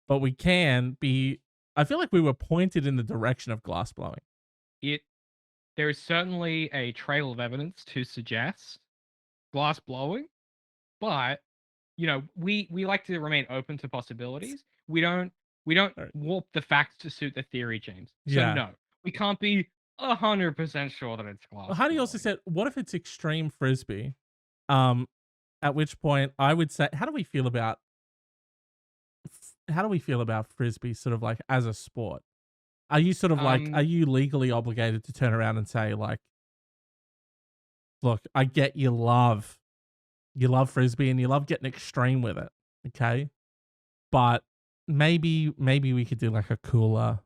But we can be. I feel like we were pointed in the direction of glass blowing. There is certainly a trail of evidence to suggest glass blowing, but we like to remain open to possibilities. We don't Right. warp the facts to suit the theory, James. So Yeah. no, we can't be 100% sure that it's glass Well, Honey also blowing. said, "What if it's extreme frisbee?" Um, at which point I would say, how do we feel about frisbee, sort of like as a sport? Are you sort of like, are Um, you legally obligated to turn around and say like, look, I get you love frisbee and you love getting extreme with it, okay? But maybe we could do like a cooler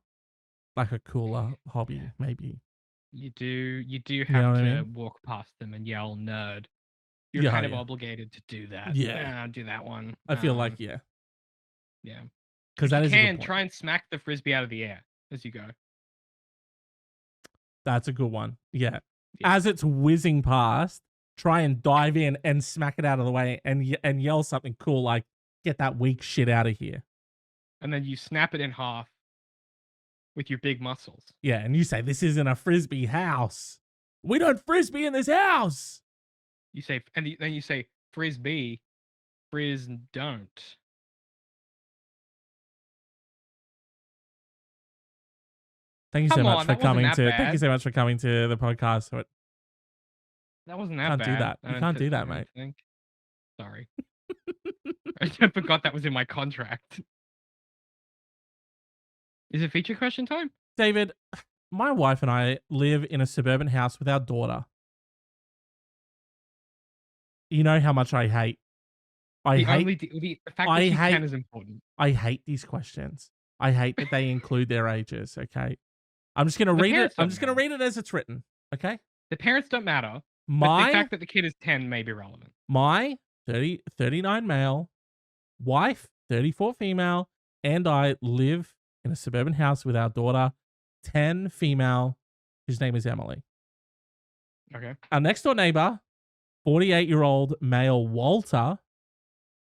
hobby, yeah, maybe. you do You know have what I to mean? walk past them and yell nerd. You're Yeah, kind of yeah, obligated to do that. yeah. Do that one. I feel like yeah, Yeah. because If you that is a good can, point. try and smack the frisbee out of the air as you go. That's a good one. Yeah. Yeah. As it's whizzing past, try and dive in and smack it out of the way and yell something cool like, "Get that weak shit out of here." And then you snap it in half with your big muscles. Yeah, and you say, "This isn't a frisbee house. We don't frisbee in this house." You say, and then you say, frisbee, frizz don't. Thank you so Come much on, for that wasn't coming that to thank you bad. so much for coming to the podcast. So That wasn't that can't do bad. that. You can't do that, I mate. don't think. Sorry. I forgot that was in my contract. Is it feature question time? David, my wife and I live in a suburban house with our daughter. You know how much I hate. The fact that I she hate can is important. I hate these questions. I hate that they include their ages, okay? I'm just gonna The read it. parents I'm don't just gonna matter. read it as it's written. Okay? The parents don't matter, but the My fact that the kid is 10 may be relevant. my 39 male, wife, 34 female, and I live in a suburban house with our daughter, 10 female, whose name is Emily. Okay. Our next door neighbor, 48-year-old male Walter,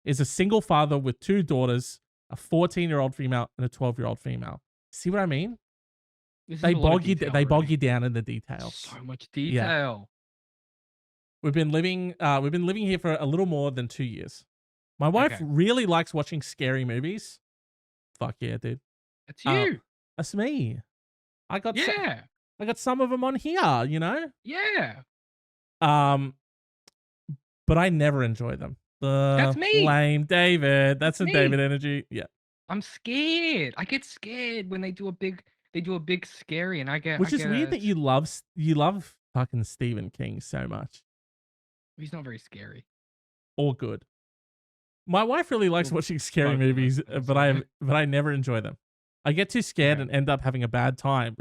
is a single father with two daughters, a 14-year-old female and a 12-year-old female. See what I mean? This is They a lot of bog you detail they bog already. you down in the details. So much Yeah. detail. We've been living here for a little more than 2 years. My wife Okay. really likes watching scary movies. Fuck yeah, dude. That's Uh, you. That's me. I got Yeah. I got some of them on here, you know? Yeah. Um, but I never enjoy them. That's me. Lame David. That's That's some me. David energy. Yeah. I'm scared. I get scared when they do a big scary and I Which is get weird a that you love fucking Stephen King so much. he's not very scary. Or good. My wife really likes Well, watching scary both of movies, those, but yeah. I never enjoy them. I get too scared Okay. and end up having a bad time.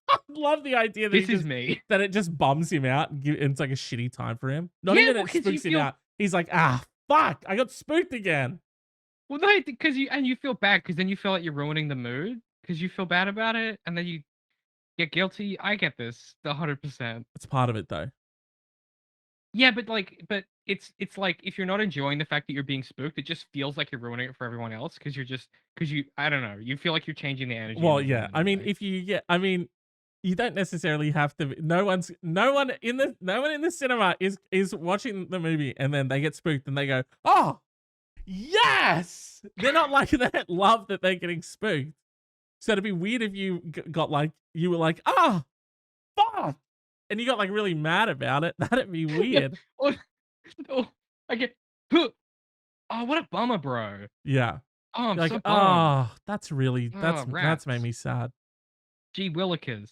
I love the idea that This is me. that it just bums him out and it's like a shitty time for him. Not Yeah, even well, it 'cause you spooks him feel out. He's like, ah, fuck, I got spooked again. well, no, because you feel bad because then you feel like you're ruining the mood because you feel bad about it and then you get guilty. I get this 100%. It's part of it though. Yeah, but it's like if you're not enjoying the fact that you're being spooked, it just feels like you're ruining it for everyone else because you I don't know, you feel like you're changing the energy in Well, the yeah. room I in a mean, way. you don't necessarily have to. No one in the cinema is watching the movie and then they get spooked and they go, oh, yes. They're not like that. Love that they're getting spooked. So it'd be weird if you got like you were like, ah, fuck, and you got like really mad about it. That'd be weird. Oh, no, I get oh, what a bummer, bro. Yeah. Oh, I'm You're so like, bummed. oh, that's really Oh, that's made rats. me sad. Gee willikers.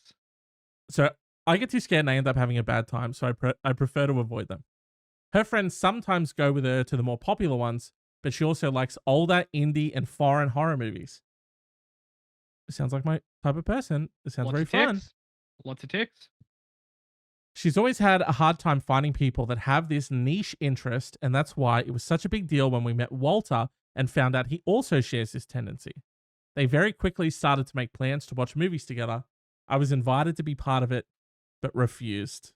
So I get too scared and I end up having a bad time. So I prefer to avoid them. Her friends sometimes go with her to the more popular ones, but she also likes older indie and foreign horror movies. Sounds like my type of person. It sounds Lots very of fun. ticks. Lots of ticks. She's always had a hard time finding people that have this niche interest, and that's why it was such a big deal when we met Walter and found out he also shares this tendency. They very quickly started to make plans to watch movies together. I was invited to be part of it, but refused.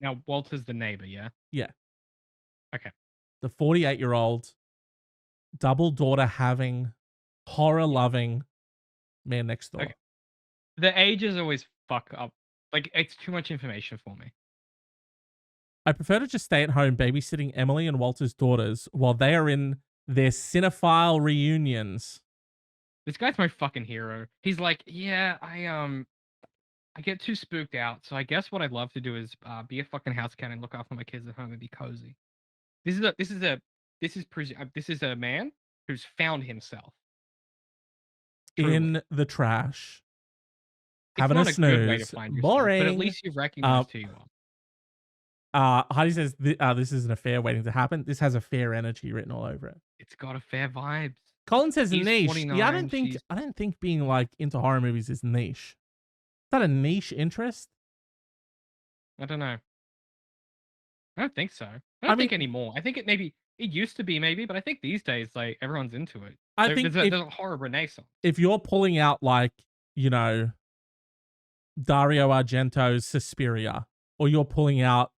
Now Walter's the neighbor, yeah? Yeah. Okay. The 48-year-old double daughter having, horror loving man next door. Okay. The ages always fuck up. Like it's too much information for me. I prefer to just stay at home babysitting Emily and Walter's daughters while they are in their cinephile reunions. This guy's my fucking hero. He's like, yeah, I get too spooked out, so I guess what I'd love to do is be a fucking house cat and look after my kids at home and be cozy. This is a man who's found himself. Truly. In the trash. It's Having not a a good way to snooze. find yourself, Boring. but at least you've recognized who you are. Heidi says this is an affair waiting to happen. This has affair energy written all over it. It's got affair vibes. Colin says He's niche. 29, Yeah, she's I don't think being like into horror movies is niche. Is that a niche interest? I don't know. I don't think so. I I don't think mean- anymore. I think it used to be maybe, but I think these days like everyone's into it. I think there's a horror renaissance. if you're pulling out like, you know, Dario Argento's Suspiria, or you're pulling out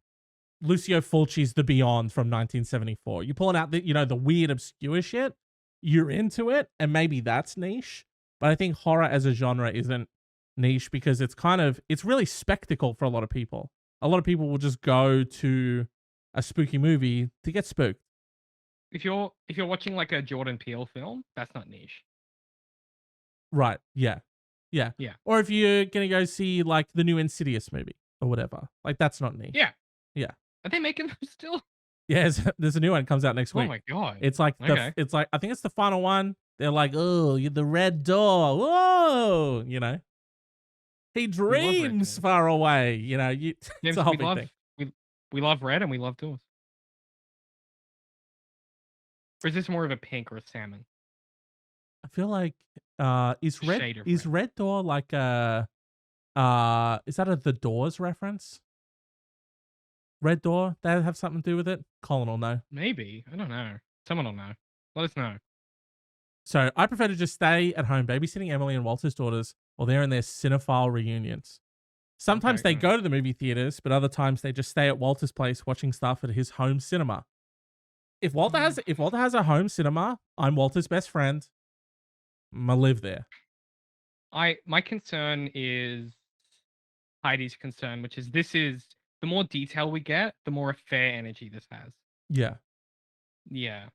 Lucio Fulci's The Beyond from 1974. You're pulling out the weird obscure shit. You're into it, and maybe that's niche. But I think horror as a genre isn't niche because it's really spectacle for a lot of people. A lot of people will just go to a spooky movie to get spooked. If you're watching like a Jordan Peele film, that's not niche. Right. Yeah. Yeah. Yeah. Or if you're gonna go see like the new Insidious movie or whatever. Like that's not niche. Yeah. Yeah. Are they making them still? Yeah, there's a new one comes out next Oh week. my god. It's like Okay. it's like I think it's the final one. They're like, oh, you're the red door. Whoa, He dreams James. far away. It's James, a whole we big love thing. we love red and we love doors. Or is this more of a pink or a salmon? I feel like is Shade of red. red door like a is that a The Doors reference? Red door? That have something to do with it? Colin will know. Maybe. I don't know. Someone will know. Let us know. So I prefer to just stay at home babysitting Emily and Walter's daughters while they're in their cinephile reunions. Sometimes Okay, they go to the movie theaters, but other times they just stay at Walter's place watching stuff at his home cinema. If Walter has a home cinema, I'm Walter's best friend. I live there. My concern is Heidi's concern, which is the more detail we get, the more affair energy this has. Yeah. Yeah.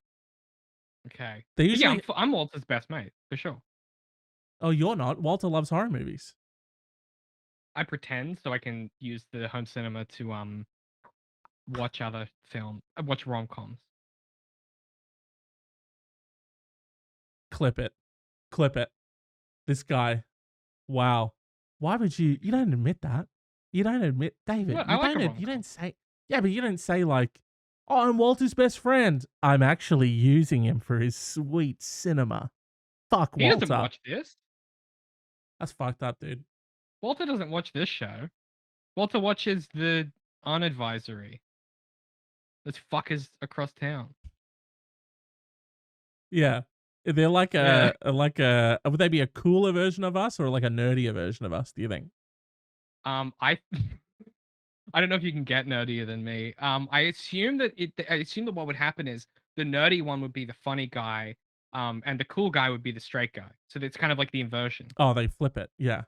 Okay. They But yeah, usually I'm Walter's best mate for sure. Oh, you're not. Walter loves horror movies. I pretend so I can use the home cinema to watch watch rom-coms. Clip it. Clip it. This guy. Wow. Why would you don't admit that. You don't admit David. What? I like a rom-com. You don't say yeah, but you don't say like, oh, I'm Walter's best friend. I'm actually using him for his sweet cinema. Fuck He Walter. doesn't watch this. That's fucked up, dude. Walter doesn't watch this show. Walter watches the unadvisory. There's fuckers across town. Yeah. They're like Yeah. would they be a cooler version of us or like a nerdier version of us, do you think? I I don't know if you can get nerdier than me. I assume that what would happen is the nerdy one would be the funny guy, and the cool guy would be the straight guy. So it's kind of like the inversion. Oh, they flip it. Yeah.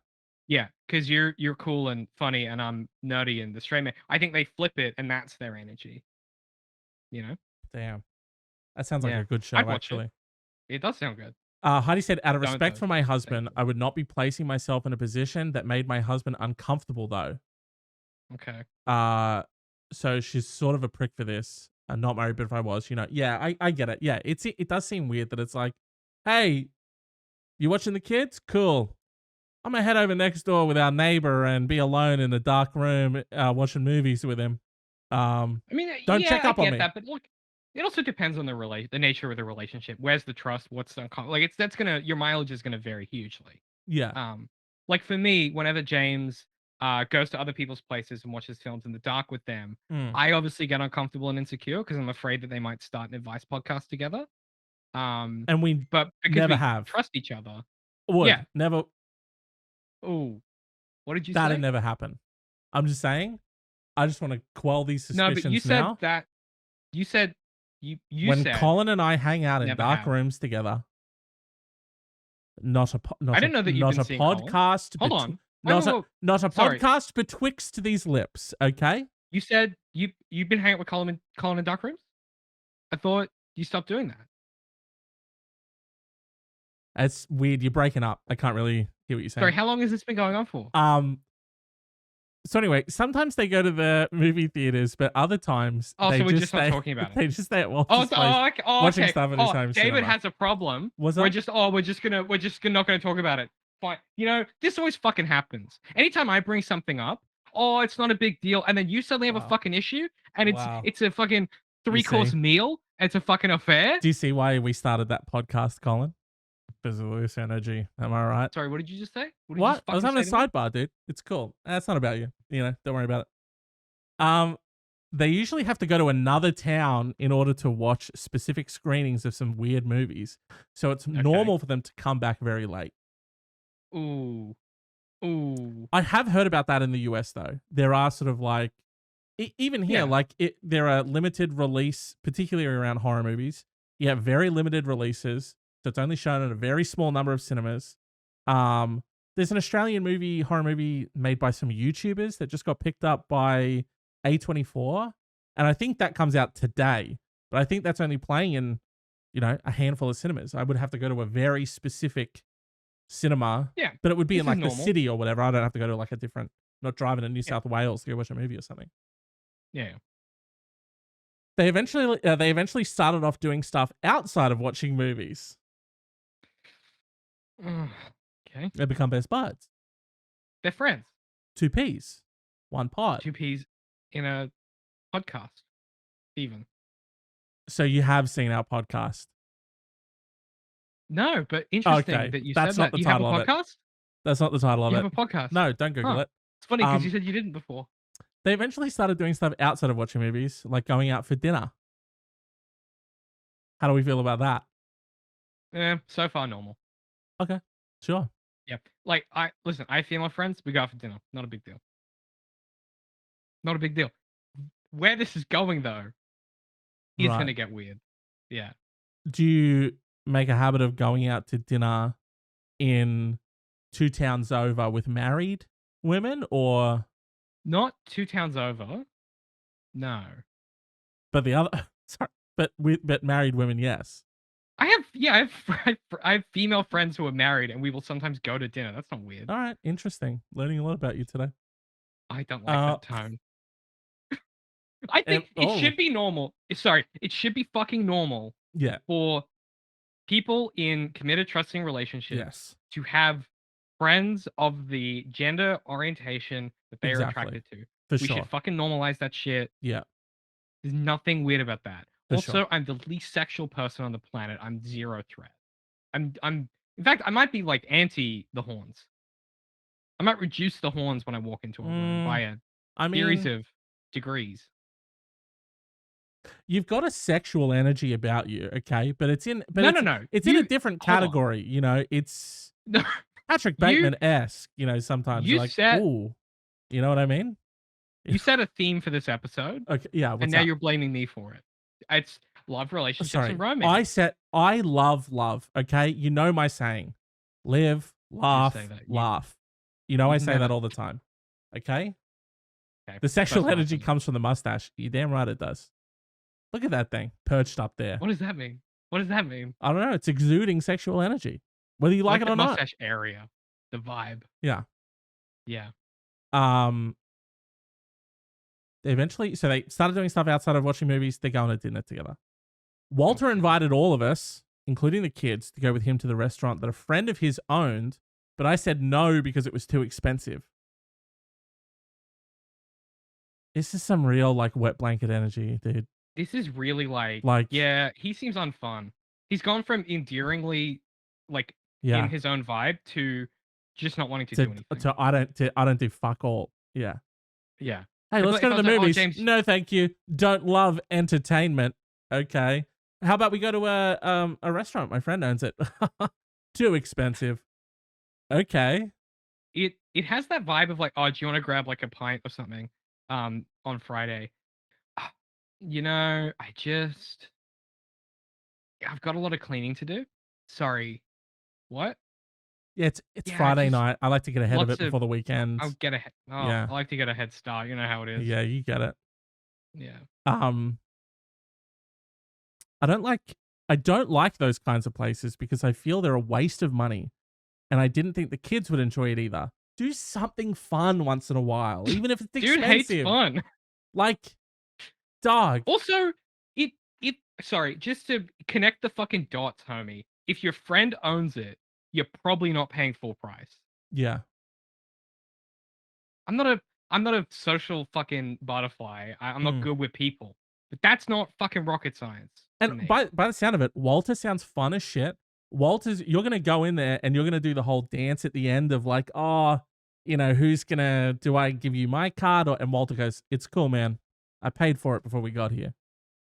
Yeah, because you're cool and funny, and I'm nerdy and the straight man. I think they flip it, and that's their energy. You know? Damn. That sounds like Yeah. a good show, I'd watch actually. It does sound good. Heidi said, out of Don't respect though. for my Thank husband, you. I would not be placing myself in a position that made my husband uncomfortable, though. Okay. So she's sort of a prick for this. I'm not married, but if I was, yeah, I get it. Yeah, it does seem weird that it's like, hey, you watching the kids? Cool. I'm gonna head over next door with our neighbor and be alone in a dark room watching movies with him. I mean, Don't yeah, check up I on get me. that, but look, it also depends on the nature of the relationship. Where's the trust? What's the like? Your mileage is gonna vary hugely. Yeah. Like for me, whenever James goes to other people's places and watches films in the dark with them, I obviously get uncomfortable and insecure because I'm afraid that they might start an advice podcast together. And we But because never we have. trust each other. Would Yeah. never. Oh, what did you That'd say? never happen. I'm just saying. I just want to quell these No, suspicions but you said now. that. You said you When said Colin and I hang out in never dark have. rooms together, not a I didn't know that you've been seeing Colin. podcast. Hold on. Not a Sorry. podcast betwixt these lips. Okay. You said you've been hanging out with Colin in dark rooms? I thought you stopped doing that. It's weird. You're breaking up. I can't really hear what you're saying. Sorry, how long has this been going on for? So anyway, sometimes they go to the movie theaters, but other times Oh, they so we're just just not stay, talking about it. They just stay at Oh, Walter's place, okay. watching stuff at his home David cinema. has a problem. Was We're that? just not gonna talk about it. Fine. This always fucking happens. Anytime I bring something up, it's not a big deal, and then you suddenly have a fucking issue, and Wow. it's a fucking 3-course meal. It's a fucking affair. Do you see why we started that podcast, Colin? Because of loose energy. Am I right? Sorry, what did you just say? What? I was having a sidebar, dude. It's cool. That's not about you. Don't worry about it. They usually have to go to another town in order to watch specific screenings of some weird movies. So it's normal for them to come back very late. Ooh. Ooh. I have heard about that in the US though. There are sort of like even here, Yeah. like there are limited release, particularly around horror movies. You have very limited releases, so it's only shown in a very small number of cinemas. Um, there's an Australian horror movie made by some YouTubers that just got picked up by A24, and I think that comes out today. But I think that's only playing in, a handful of cinemas. I would have to go to a very specific cinema, Yeah. but it would be This in is like the normal. city or whatever. I don't have to go to like a different, not driving to New Yeah. South Wales to go watch a movie or something. Yeah. They eventually started off doing stuff outside of watching movies. Okay. They become best buds. They're friends. Two peas, one pod. Two peas in a podcast. Even. So you have seen our podcast. No, but interesting Okay, that you that's said not that. the You have a title of it. podcast? That's not the title of You it. have a podcast? No, don't Google Huh. it. It's funny because you Um, said you didn't before. They eventually started doing stuff outside of watching movies, like going out for dinner. How do we feel about that? So far normal. Okay, sure. Yeah. Like I have female friends, we go out for dinner. Not a big deal. Not a big deal. Where this is going though is Right. gonna get weird. Yeah. Do you make a habit of going out to dinner in two towns over with married women, or Not 2 towns over. No. but the other? Sorry, but married women, yes. I have female friends who are married and we will sometimes go to dinner. That's not weird. All right, interesting. Learning a lot about you today. I don't like that tone. I And, think it should be normal. Sorry, it should be fucking normal yeah, for people in committed, trusting relationships yes, to have friends of the gender orientation that they are exactly, attracted to. for We sure. should fucking normalize that shit. Yeah, There's nothing weird about that. for Also, sure. I'm the least sexual person on the planet. I'm zero threat. I'm in fact, I might be like anti the horns. I might reduce the horns when I walk into a room by a I series mean, of degrees. you've got a sexual energy about you, okay? But it's in, No, no, no. it's in a different Hold on. category. It's No, Patrick Bateman-esque. Sometimes you you're like, said- ooh, you know what I mean? you set a theme for this episode, Okay, yeah. and What's now up? you're blaming me for it. It's love, relationships, Sorry, and romance. I love love. Okay, you know my saying, live, laugh, say that. laugh. I you've say that never- all the time. Okay, Okay, the sexual first time. energy comes from the mustache. You're damn right it does. Look at that thing perched up there. What does that mean? What does that mean? I don't know. It's exuding sexual energy, whether you like it the or not. mustache area, the vibe. Yeah. Yeah. They started doing stuff outside of watching movies. They're going to dinner together. Walter invited all of us, including the kids, to go with him to the restaurant that a friend of his owned, but I said no because it was too expensive. This is some real like wet blanket energy, dude. This is really like, Like- yeah, he seems unfun. He's gone from endearingly, like, Yeah. in his own vibe to just not wanting to do anything. I don't do fuck all. Yeah. Yeah. Hey, If let's I- go if to I the was like, "Oh, movies. James-" No, thank you. Don't love entertainment. Okay. How about we go to a restaurant? My friend owns it. Too expensive. Okay. It has that vibe of like, oh, do you want to grab like a pint or something on Friday? I've got a lot of cleaning to do. Sorry. What? Yeah, it's Yeah, Friday just night. I like to get ahead of lots it before the weekend. I'll get ahead. Oh, Yeah. I like to get a head start. You know how it is. Yeah, you get it. Yeah. I don't like those kinds of places because I feel they're a waste of money. And I didn't think the kids would enjoy it either. Do something fun once in a while, even if it's Dude expensive. hates fun. Like, dog. Also, sorry, just to connect the fucking dots, homie. If your friend owns it, you're probably not paying full price. Yeah. I'm not a social fucking butterfly. I'm not Mm. good with people. But that's not fucking rocket science. to And me. by the sound of it, Walter sounds fun as shit. You're going to go in there and you're going to do the whole dance at the end of like, oh, do I give you my card? And Walter goes, it's cool, man. I paid for it before we got here.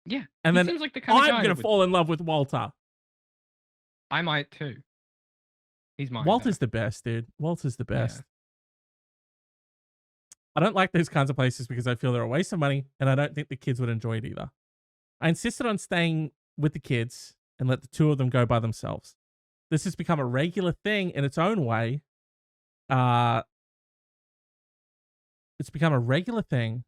Yeah. And he then seems like the kind of I'm guy going to that fall in love with Walter. I might too. He's mine. Walter's the best, dude. Walter's the best. I don't like those kinds of places because I feel they're a waste of money and I don't think the kids would enjoy it either. I insisted on staying with the kids and let the two of them go by themselves. This has become a regular thing in its own way. Uh, it's become a regular thing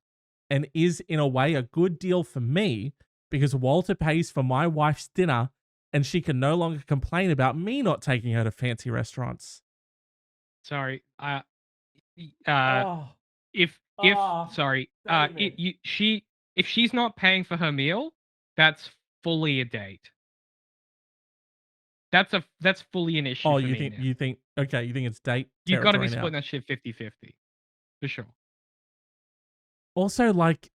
and is, in a way, a good deal for me because Walter pays for my wife's dinner and she can no longer complain about me not taking her to fancy restaurants. Sorry. Uh, Oh, if oh, sorry, David. if she's not paying for her meal, that's fully a date. That's fully an issue Oh, for me now. okay, you think it's date You got to be territory now. splitting that shit 50-50 for sure. Also, like,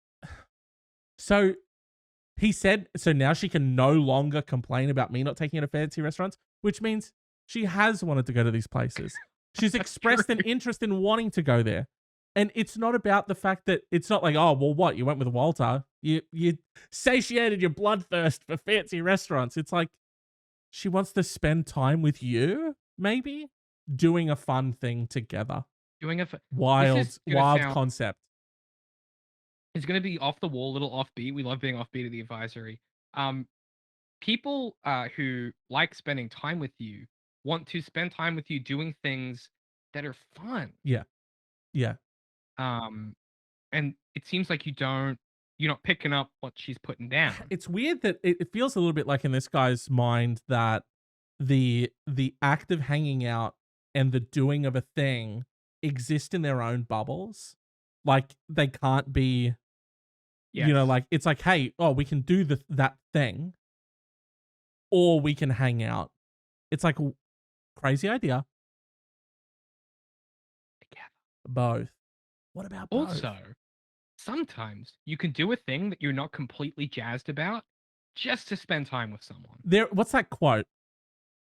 so he said, so now she can no longer complain about me not taking her to fancy restaurants, which means she has wanted to go to these places. She's That's expressed an true. interest in wanting to go there. And it's not about the fact that it's not like, oh, well, what? You went with Walter. You satiated your bloodthirst for fancy restaurants. It's like she wants to spend time with you, maybe doing a fun thing together. Doing a this is Wild, gonna wild sound concept. it's gonna be off the wall, little offbeat. We love being offbeat at the advisory. Um, People who like spending time with you want to spend time with you doing things that are fun. Yeah. Yeah. Um, and it seems like you're not picking up what she's putting down. It's weird that it feels a little bit like in this guy's mind that the act of hanging out and the doing of a thing exist in their own bubbles. Like they can't be, Yes. like it's like, hey, oh, we can do that thing, or we can hang out. It's like crazy idea. Together. Both. What about both? Also, sometimes you can do a thing that you're not completely jazzed about just to spend time with someone. What's that quote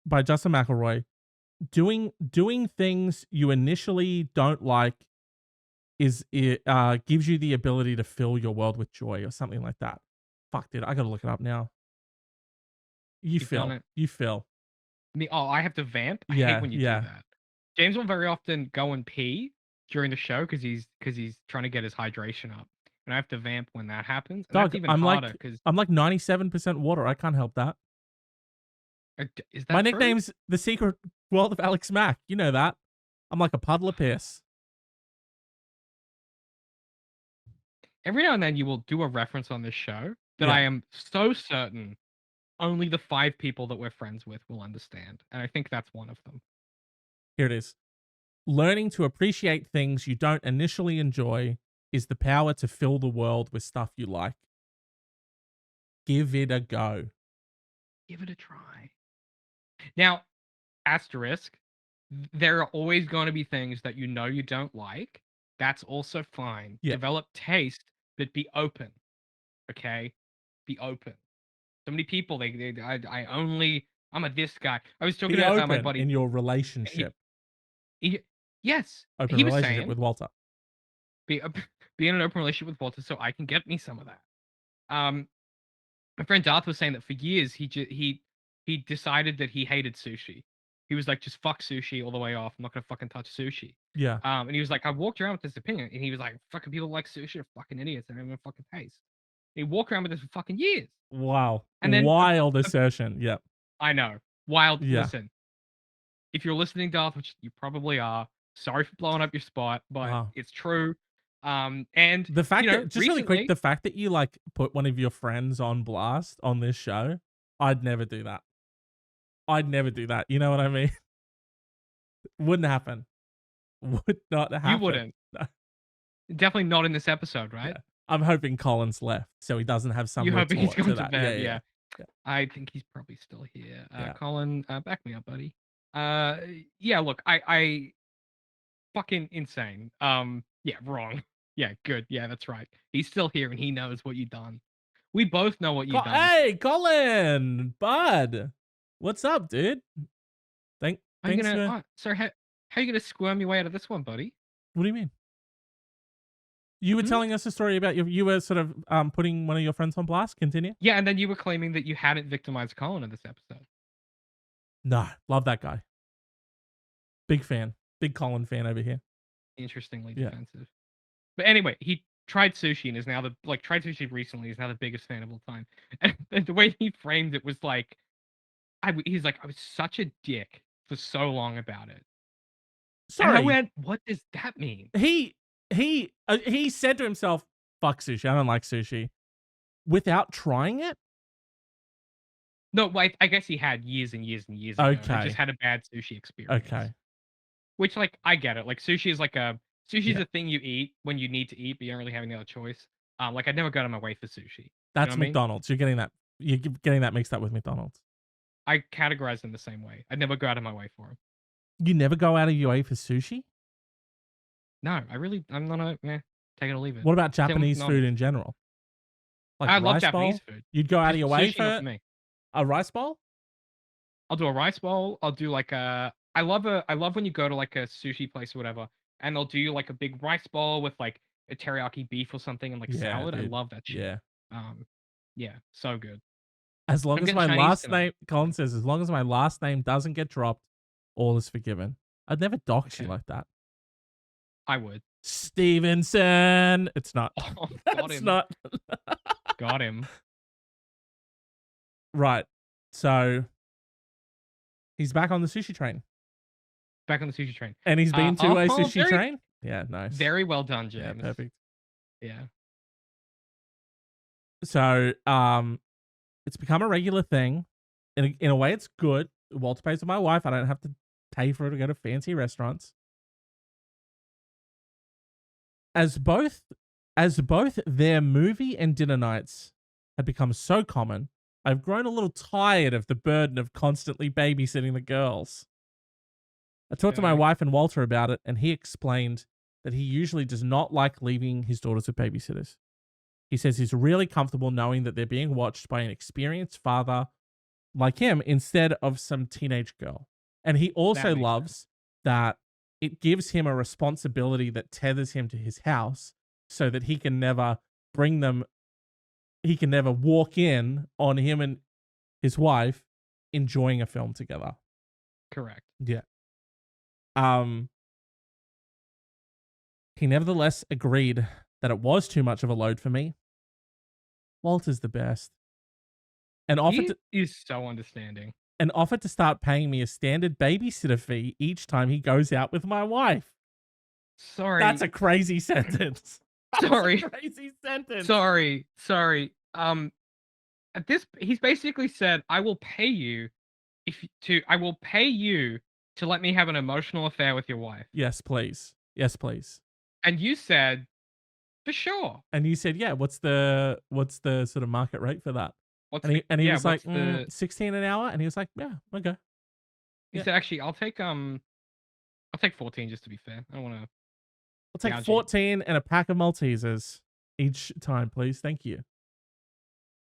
by Justin McElroy? Doing things you initially don't like gives you the ability to fill your world with joy or something like that. Fuck, dude, I gotta look it up now. You've done it. You feel. I have to vamp. I hate Yeah, when you do yeah. that. James will very often go and pee during the show because he's trying to get his hydration up, and I have to vamp when that happens, and that's Dog, even harder because I'm like 97% water. I can't help that. is My that true? nickname's the Secret World of Alex Mack. You know that. I'm like a puddle of piss. Every now and then you will do a reference on this show that Yeah, I am so certain only the 5 people that we're friends with will understand, and I think that's one of them. here it is. Learning to appreciate things you don't initially enjoy is the power to fill the world with stuff you like. Give it a go. Give it a try. Now, asterisk, there are always going to be things that you don't like. That's also fine. Yeah. Develop taste, but be open. Okay, be open. So many people, I'm a this guy. I was talking Be to my open buddy. in your He, relationship. he, yes, Open he was relationship saying with Walter. be be in an open relationship with Walter, so I can get me some of that. Um, my friend Darth was saying that for years he decided that he hated sushi. He was like, just fuck sushi all the way off. I'm not gonna fucking touch sushi. Yeah. And he was like, I walked around with this opinion, and he was like, fucking people like sushi are fucking idiots. They don't even fucking taste. He walked around with this for fucking years, Wow. and then Wild assertion. Yep. I know, wild. Yeah. Listen, if you're listening, Darth, which you probably are, sorry for blowing up your spot, but Wow. it's true. And The fact that just really quick, recently, the fact that you like put one of your friends on blast on this show, I'd never do that. I'd never do that. You know what I mean? Wouldn't happen. Would not you happen. wouldn't, No. definitely not in this episode, Yeah. right? I'm hoping Colin's left so he doesn't have some You hoping he's retort going to to that. bed? Yeah. Yeah. I think he's probably still here. Yeah. Colin, back me up, buddy. Uh, yeah. Look, I fucking insane. Yeah, wrong. Yeah, good. Yeah, that's right. He's still here and he knows what you've done. We both know what you've done. Hey, Colin, bud. What's up, dude? How you Thanks gonna? for. Sir, how you gonna squirm your way out of this one, buddy? What do you mean? You were Hmm? telling us a story about you were sort of putting one of your friends on blast. Continue. Yeah, and then you were claiming that you hadn't victimized Colin in this episode. No, love that guy. Big fan. Big Colin fan over here. Interestingly Yeah. defensive. But anyway, he tried sushi and is now tried sushi recently. He's now the biggest fan of all time. And the way he framed it was like, he's like, I was such a dick for so long about it. And I Sorry, went, what does that mean? he said to himself, "Fuck sushi. I don't like sushi," without trying it. No, like I guess he had years and years and years ago, and just Okay, had a bad sushi experience. okay, Which, like, I get it. Like, sushi's yeah, a thing you eat when you need to eat, but you don't really have any other choice. Like, I'd never go to my way for sushi. You know what that's I mean? McDonald's. You're getting that mixed up with McDonald's. I categorize them the same way. I'd never go out of my way for them. You never go out of your way for sushi. No, I'm not a take it or leave it. What about Same with Japanese food McDonald's. in general? Like I love rice Japanese bowl? food. You'd go out of Just your way sushi, not for for me. a rice bowl? I'll do a rice bowl. I'll do like a. I love when you go to like a sushi place or whatever, and they'll do like a big rice bowl with like a teriyaki beef or something and like Yeah, salad. I dude. love that shit. Yeah. Um, yeah, so good. As long I'm as getting my Chinese last tonight. name, Colin says, as long as my last name doesn't get dropped, all is forgiven. I'd never dox you Okay, like that. I would. Stevenson. It's not. Oh, got That's him. not. Got him. Right. So he's back on the sushi train. Back on the sushi train. And he's been to a sushi Very, train? Yeah, nice. very well done, Yeah, James. perfect. Yeah. So it's become a regular thing. In a way, it's good. Walter pays for my wife. I don't have to pay for her to go to fancy restaurants. As both their movie and dinner nights had become so common, I've grown a little tired of the burden of constantly babysitting the girls. I talked to my Okay. wife and Walter about it, and he explained that he usually does not like leaving his daughters with babysitters. He says he's really comfortable knowing that they're being watched by an experienced father like him instead of some teenage girl. And he also That makes sense. loves that it gives him a responsibility that tethers him to his house so that he can never walk in on him and his wife enjoying a film together. Correct. Yeah. He nevertheless agreed that it was too much of a load for me. Walter's the best. And He is so understanding. offered to start paying me a standard babysitter fee each time he goes out with my wife. Sorry. That's a crazy sentence. Sorry. That's a crazy sentence. Sorry. At this, he's basically said, I will pay you to let me have an emotional affair with your wife. Yes, please. Yes, please. And you said, for sure. And you said, yeah, what's the sort of market rate for that? What's And he yeah, was like, what's the 16 an hour. And he was like, yeah, okay. he Yeah. said actually I'll take 14 just to be fair. I don't wanna I'll take gouge you. 14 and a pack of Maltesers each time, please. Thank you.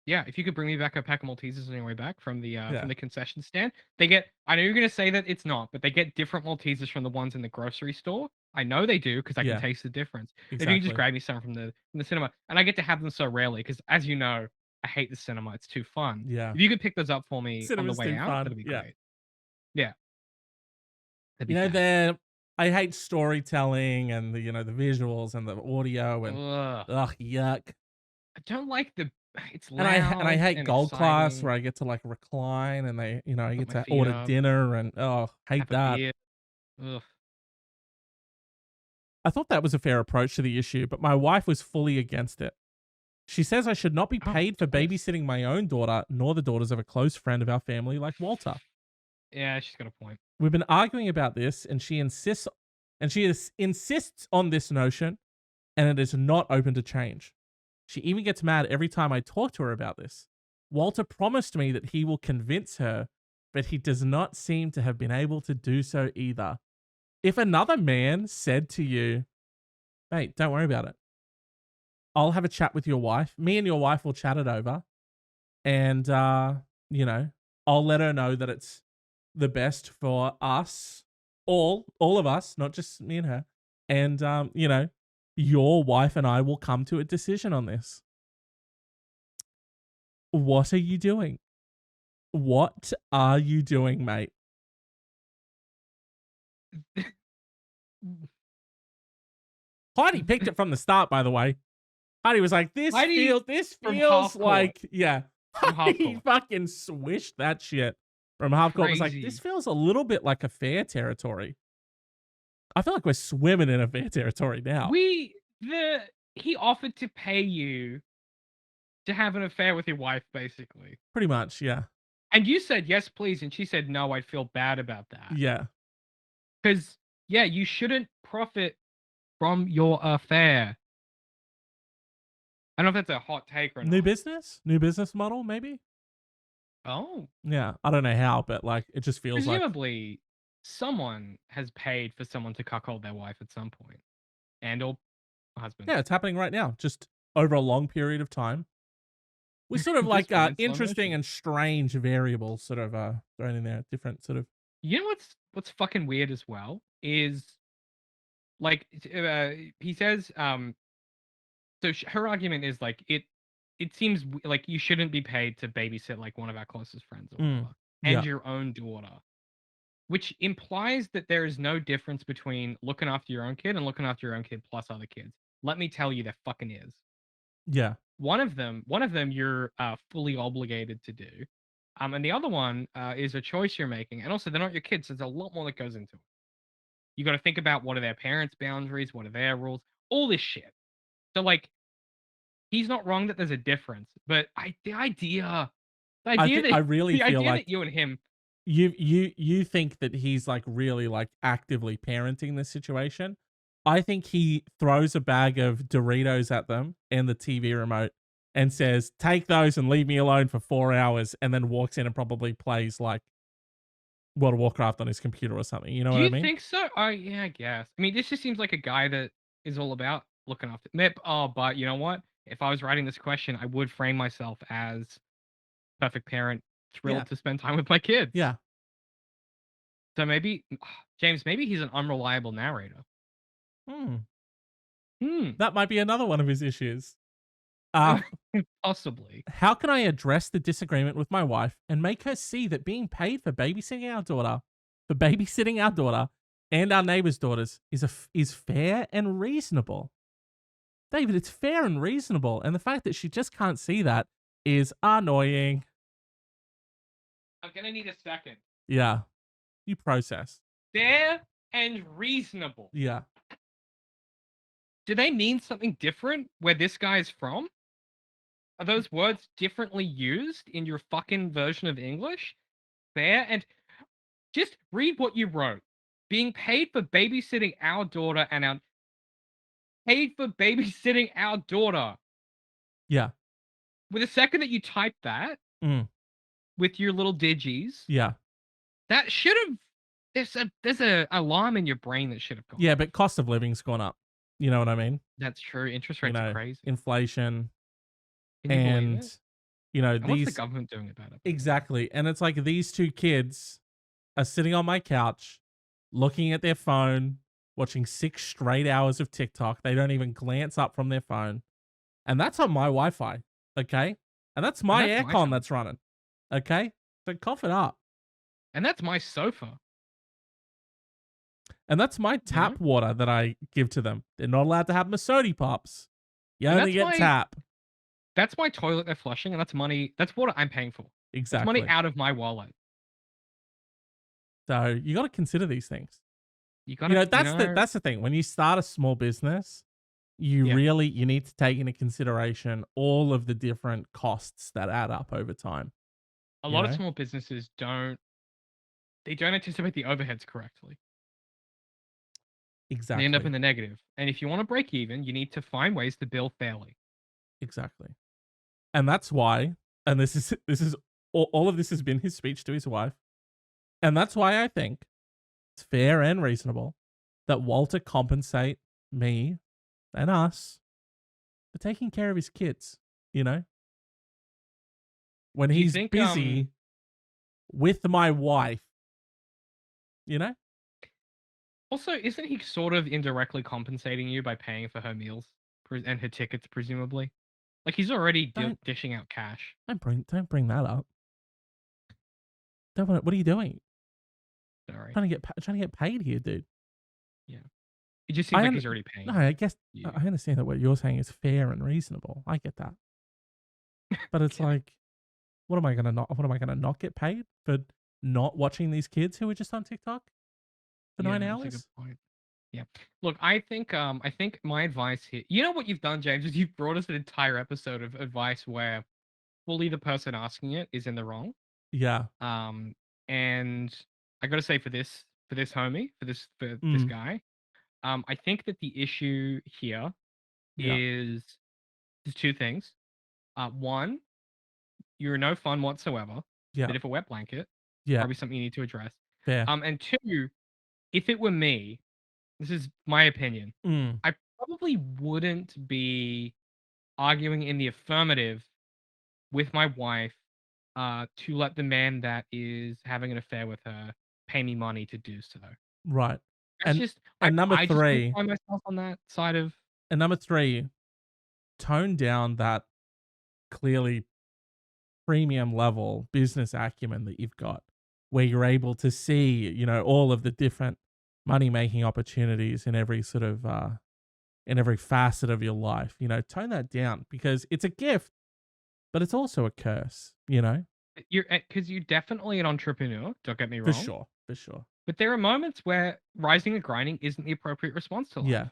Yeah, if you could bring me back a pack of Maltesers on your way back from the Yeah. concession stand. They get I know you're gonna say that it's not, but they get different Maltesers from the ones in the grocery store. I know they do because I Yeah. can taste the difference. If you Exactly. can just grab me some from the cinema, and I get to have them so rarely because, as you know, I hate the cinema. It's too fun. Yeah. If you could pick those up for me on the Cinema's way too out, fun. that'd be Yeah. great. Yeah, that'd be You know, fab. I hate storytelling and the visuals and the audio and yuck. I don't like it's And loud I hate and gold class exciting. where I get to like recline and I Put get my to feet order up, dinner and hate have a that. beer. Ugh. I thought that was a fair approach to the issue, but my wife was fully against it. She says I should not be Oh, paid for of course. babysitting my own daughter nor the daughters of a close friend of our family like Walter. Yeah, she's got a point. We've been arguing about this and she insists on this notion and it is not open to change. She even gets mad every time I talk to her about this. Walter promised me that he will convince her, but he does not seem to have been able to do so either. If another man said to you, mate, don't worry about it. I'll have a chat with your wife. Me and your wife will chat it over. And, I'll let her know that it's the best for us, all of us, not just me and her. And, your wife and I will come to a decision on this. What are you doing? What are you doing, mate? Heidi picked it from the start, by the way. Heidi was like, Heidi this from feels half court. like, yeah. From half Heidi court. fucking swished that shit from half court. Was like, Crazy. this feels a little bit like a fair territory. I feel like we're swimming in a fair territory now. He offered to pay you to have an affair with your wife, basically. Pretty much, yeah. And you said yes, please, and she said no, I'd feel bad about that. Yeah. Because, yeah, you shouldn't profit from your affair. I don't know if that's a hot take or not. New business model, maybe. Oh. Yeah, I don't know how, but like it just feels like Presumably, someone has paid for someone to cuckold their wife at some point, and or husband. yeah, it's happening right now, just over a long period of time. We sort of Just like went in slow interesting motion. and strange variables sort of thrown in there, different sort of. You know what's fucking weird as well is like he says so her argument is like it seems like you shouldn't be paid to babysit like one of our closest friends or whatever, Yeah. and your own daughter, which implies that there is no difference between looking after your own kid and looking after your own kid plus other kids. Let me tell you, there fucking is. Yeah. One of them you're fully obligated to do, and the other one is a choice you're making, and also they're not your kids. So there's a lot more that goes into it. You got to think about what are their parents' boundaries, what are their rules, all this shit. So like, he's not wrong that there's a difference, but the idea I really the feel idea like that you and him, you think that he's like really like actively parenting this situation. I think he throws a bag of Doritos at them and the TV remote and says, "Take those and leave me alone for 4 hours," and then walks in and probably plays like World of Warcraft on his computer or something. You know do what I you mean? think so? Yeah, I guess. I mean, this just seems like a guy that is all about looking after. Oh, but you know what? If I was writing this question, I would frame myself as perfect parent, Yeah. thrilled to spend time with my kids. Yeah. So maybe, James, maybe he's an unreliable narrator. That might be another one of his issues. Uh, Possibly. how can I address the disagreement with my wife and make her see that being paid for babysitting our daughter and our neighbors' daughters is fair and reasonable? David, it's fair and reasonable, and the fact that she just can't see that is annoying. I'm gonna need a second. Yeah. You process. Fair and reasonable. Yeah. Do they mean something different where this guy is from? Are those words differently used in your fucking version of English? Fair and just read what you wrote. Being paid for babysitting our daughter and our paid for babysitting our daughter. Yeah. With the second that you type that with your little digis, Yeah. that should have there's a alarm in your brain that should have gone. Yeah, but cost of living's gone up. You know what I mean? That's true. Interest You rates are know, crazy. inflation. Can you believe And, it? you know, And what's the government doing about it? Exactly. And it's like these two kids are sitting on my couch, looking at their phone, watching 6 straight hours of TikTok. They don't even glance up from their phone. And that's on my Wi-Fi, okay? And that's my that's my aircon phone. that's running, okay? So cough it up. And that's my sofa. And that's my tap water that I give to them. They're not allowed to have Masodi Pops. You only get tap. That's my toilet they're flushing, and that's money. That's water I'm paying for. Exactly. That's money out of my wallet. So you got to consider these things. You got to. You know, that's the thing. When you start a small business, you need to take into consideration all of the different costs that add up over time. A lot of small businesses don't anticipate the overheads correctly. Exactly. They end up in the negative. And if you want to break even, you need to find ways to bill fairly. Exactly. And that's why, and this is all of this has been his speech to his wife. And that's why I think it's fair and reasonable that Walter compensate me and us for taking care of his kids, you know? When he's busy with my wife, you know? Also, isn't he sort of indirectly compensating you by paying for her meals and her tickets, presumably? Like he's already dishing out cash. Don't bring that up. What are you doing? Sorry. Trying to get paid here, dude. Yeah. It just seems I like un he's already no, paying I guess you. I understand that what you're saying is fair and reasonable. I get that. But it's Kidding. like, what am I gonna not get paid for not watching these kids who are just on TikTok for 9 Yeah, that's a good hours? point. Yeah. Look, I think my advice here, you know what you've done, James, is you've brought us an entire episode of advice where fully the person asking it is in the wrong. Yeah. Um, and I gotta say for this homie, for this Mm. guy, I think that the issue here Yeah. is there's two things. One, you're no fun whatsoever. Yeah. Bit of a wet blanket. Yeah. Probably something you need to address. Fair. And two, if it were me, this is my opinion, Mm. I probably wouldn't be arguing in the affirmative with my wife to let the man that is having an affair with her pay me money to do so. Right. That's And just and number I just don't 3 find myself on that side of and number 3, tone down that clearly premium level business acumen that you've got, where you're able to see, all of the different money making opportunities in every sort of in every facet of your life. Tone that down because it's a gift, but it's also a curse. you're because you're definitely an entrepreneur, don't get me For wrong. sure. For sure. But there are moments where rising and grinding isn't the appropriate response to life. Yeah.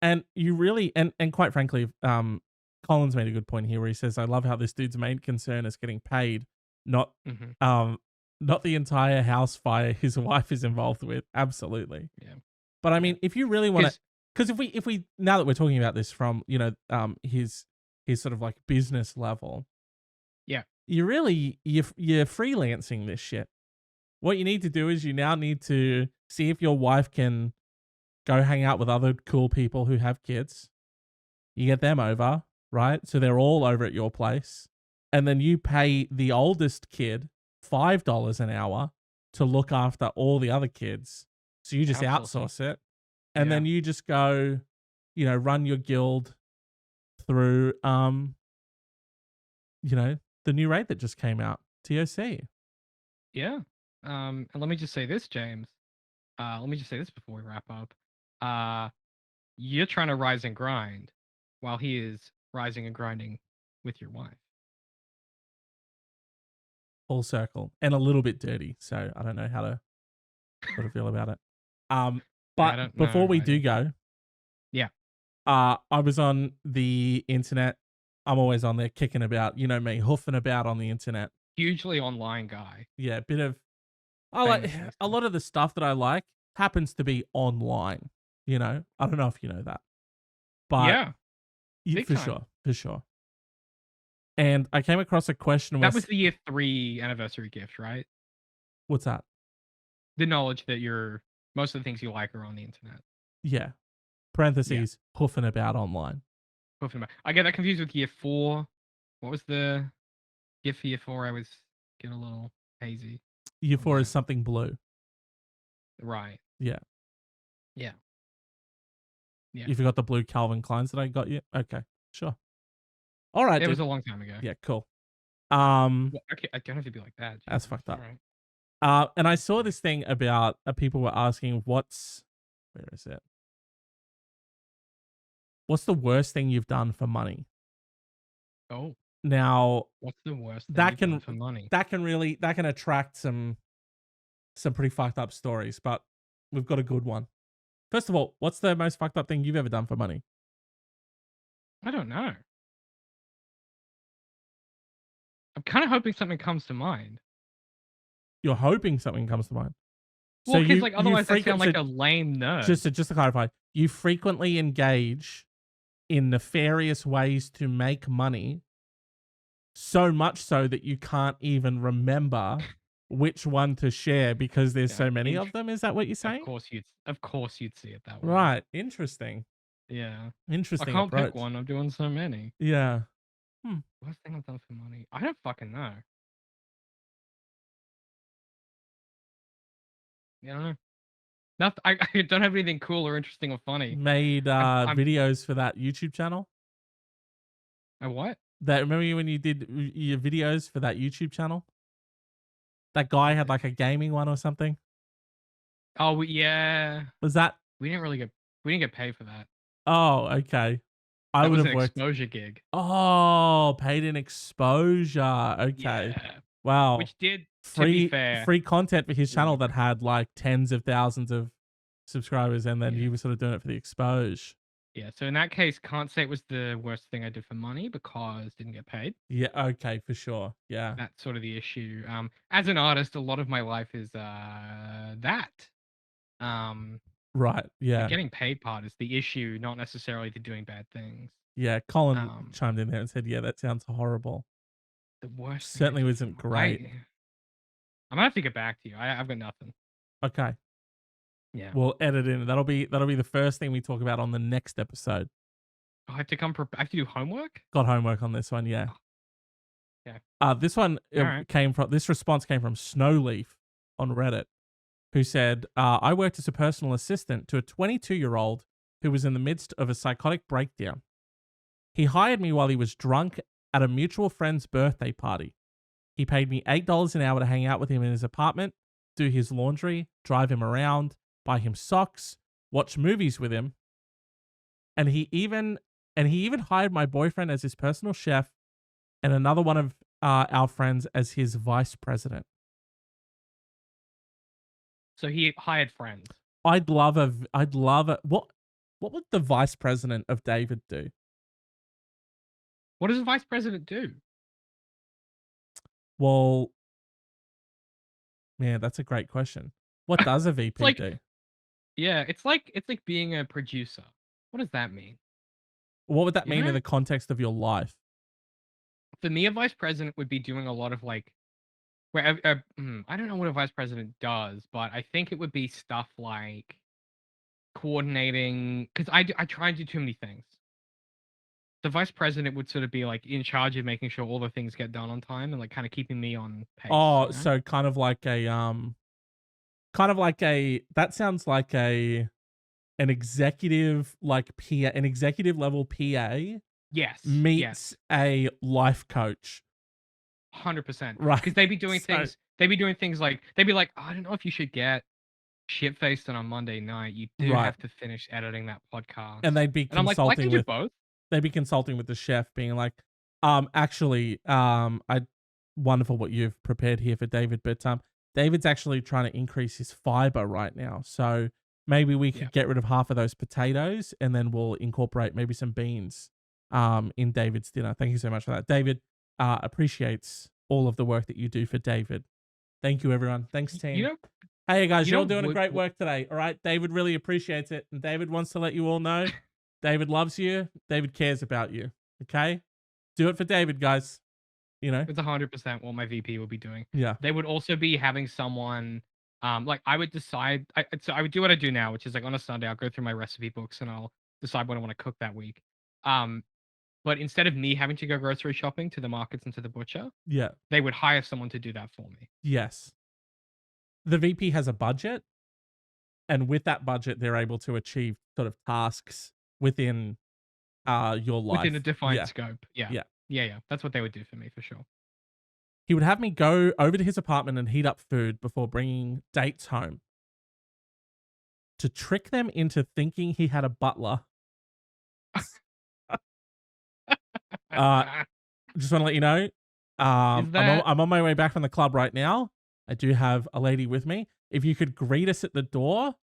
And you really and quite frankly, Colin's made a good point here where he says, I love how this dude's main concern is getting paid, not Mhm. um not the entire house fire his wife is involved with. Absolutely. Yeah. But I Yeah. mean, if you really want to, 'Cause because if we now that we're talking about this from his sort of like business level, yeah. you're freelancing this shit. What you need to do is you now need to see if your wife can go hang out with other cool people who have kids. You get them over, right? So they're all over at your place. And then you pay the oldest kid $5 an hour to look after all the other kids. So you just Outsourcing. outsource it. And Yeah. then you just go, run your guild through, the new rate that just came out, TOC. Yeah. And let me just say this, James. Let me just say this before we wrap up. Uh, you're trying to rise and grind while he is rising and grinding with your wife. Full circle and a little bit dirty. So I don't know how to sort of feel about it. I But don't before know. we do go, Yeah. I was on the internet. I'm always on there kicking about, me, hoofing about on the internet. Hugely online guy. Yeah, a bit of I like Famously a so. lot of the stuff that I like happens to be online. I don't know if you know that, but Yeah. Big for time. sure, for sure. And I came across a question where That was the year 3 anniversary gift, right? what's that? The knowledge that most of the things you like are on the internet. Yeah, Yeah. parentheses hoofing about online. I get that confused with year 4. What was the gift for year 4? I was getting a little hazy Year on 4 is that. something blue. Right. Yeah, Yeah. Yeah. you forgot the blue Calvin Kleins that I got you. Okay, sure. All right, It was dude. a long time ago. Yeah, cool. Well, okay, I don't have to be like that. That's Jesus. fucked All up. right. And I saw this thing about people were asking, where is it? What's the worst thing you've done for money? Oh, Now what's the worst thing that you've done can for money? that can attract some pretty fucked up stories, but we've got a good one. First of all, what's the most fucked up thing you've ever done for money? I don't know. I'm kind of hoping something comes to mind. You're hoping something comes to mind. So Well, because you like you otherwise I sound frequent like so a lame nerd. just to clarify, you frequently engage in nefarious ways to make money, so much so that you can't even remember which one to share because there's Yeah, so many of them. Is that what you're saying? of course you'd see it that way. Right. Interesting. Yeah. I Interesting can't pick approach. one. I'm doing so many. Yeah. Worst thing I've done for money? I don't fucking know. You know? Not I don't have anything cool or interesting or funny. Made I'm videos for that YouTube channel. I what? That remember you when you did your videos for that YouTube channel? That guy had like a gaming one or something. Oh, yeah. Was that We didn't really get We didn't get paid for that. Oh, okay. I That would was have an worked. exposure gig. Oh, paid in exposure. Okay. Yeah. Wow. Which did, to be Free fair, free content for his channel work. that had like tens of thousands of subscribers, and then Yeah. he was sort of doing it for the exposure. Yeah. So in that case, can't say it was the worst thing I did for money because didn't get paid. Yeah, okay, for sure. Yeah. That's sort of the issue. As an artist, a lot of my life is that. Um, Right. the Yeah. getting paid part is the issue, not necessarily the doing bad things. Yeah. Colin Um, chimed in there and said, "Yeah, that sounds horrible." the worst thing I Certainly did for wasn't great. I'm gonna have to get back to you. I've got nothing. Okay. Yeah. We'll edit in. That'll be the first thing we talk about on the next episode. I have to I have to do homework. Got homework on this one, yeah. Oh, yeah. This one All right. this response came from Snowleaf on Reddit, who said, I worked as a personal assistant to a 22-year-old who was in the midst of a psychotic breakdown. He hired me while he was drunk at a mutual friend's birthday party. He paid me $8 an hour to hang out with him in his apartment, do his laundry, drive him around, buy him socks, watch movies with him, and he even hired my boyfriend as his personal chef and another one of our friends as his vice president. So he hired friends. I'd love a what would the vice president of David do? What does a vice president do? Well, man, that's a great question. What does a It's VP like, do? yeah, it's like being a producer. What does that mean? What would that You mean in know, the context of your life? for me, a vice president would be doing a lot of like, where I don't know what a vice president does, but I think it would be stuff like coordinating. Because I try and do too many things. The vice president would sort of be like in charge of making sure all the things get done on time and like kind of keeping me on pace. Oh, You know? so that sounds like an executive like PA, an executive level PA Yes. meets a life coach. 100%. Right. Because they'd be doing So- things. They'd be doing things like they'd be like, "Oh, I don't know if you should get shit faced on a Monday night. You do Right. have to finish editing that podcast." And they'd be And I'm like, well, I consulting can do with both. the chef, being like, actually, I wonderful what you've prepared here for David, but David's actually trying to increase his fiber right now. So maybe we could Yeah. get rid of half of those potatoes and then we'll incorporate maybe some beans in David's dinner. Thank you so much for that. David appreciates all of the work that you do for David. Thank you, everyone. Thanks, team. You know, Hey guys, you you're know all doing what- great work today. All right, David really appreciates it, and David wants to let you all know, David loves you. David cares about you. Okay, do it for David, guys. You know, it's 100% what my VP would be doing. yeah, They would also be having someone, like I would decide. So I would do what I do now, which is like on a Sunday, I'll go through my recipe books and I'll decide what I want to cook that week. But instead of me having to go grocery shopping to the markets and to the butcher, yeah, they would hire someone to do that for me. yes. The VP has a budget, and with that budget, they're able to achieve sort of tasks within your life. Within a defined Yeah. scope. Yeah. Yeah. Yeah. That's what they would do for me for sure. He would have me go over to his apartment and heat up food before bringing dates home to trick them into thinking he had a butler. Just want to let you know, I'm on my way back from the club right now. I do have a lady with me. If you could greet us at the door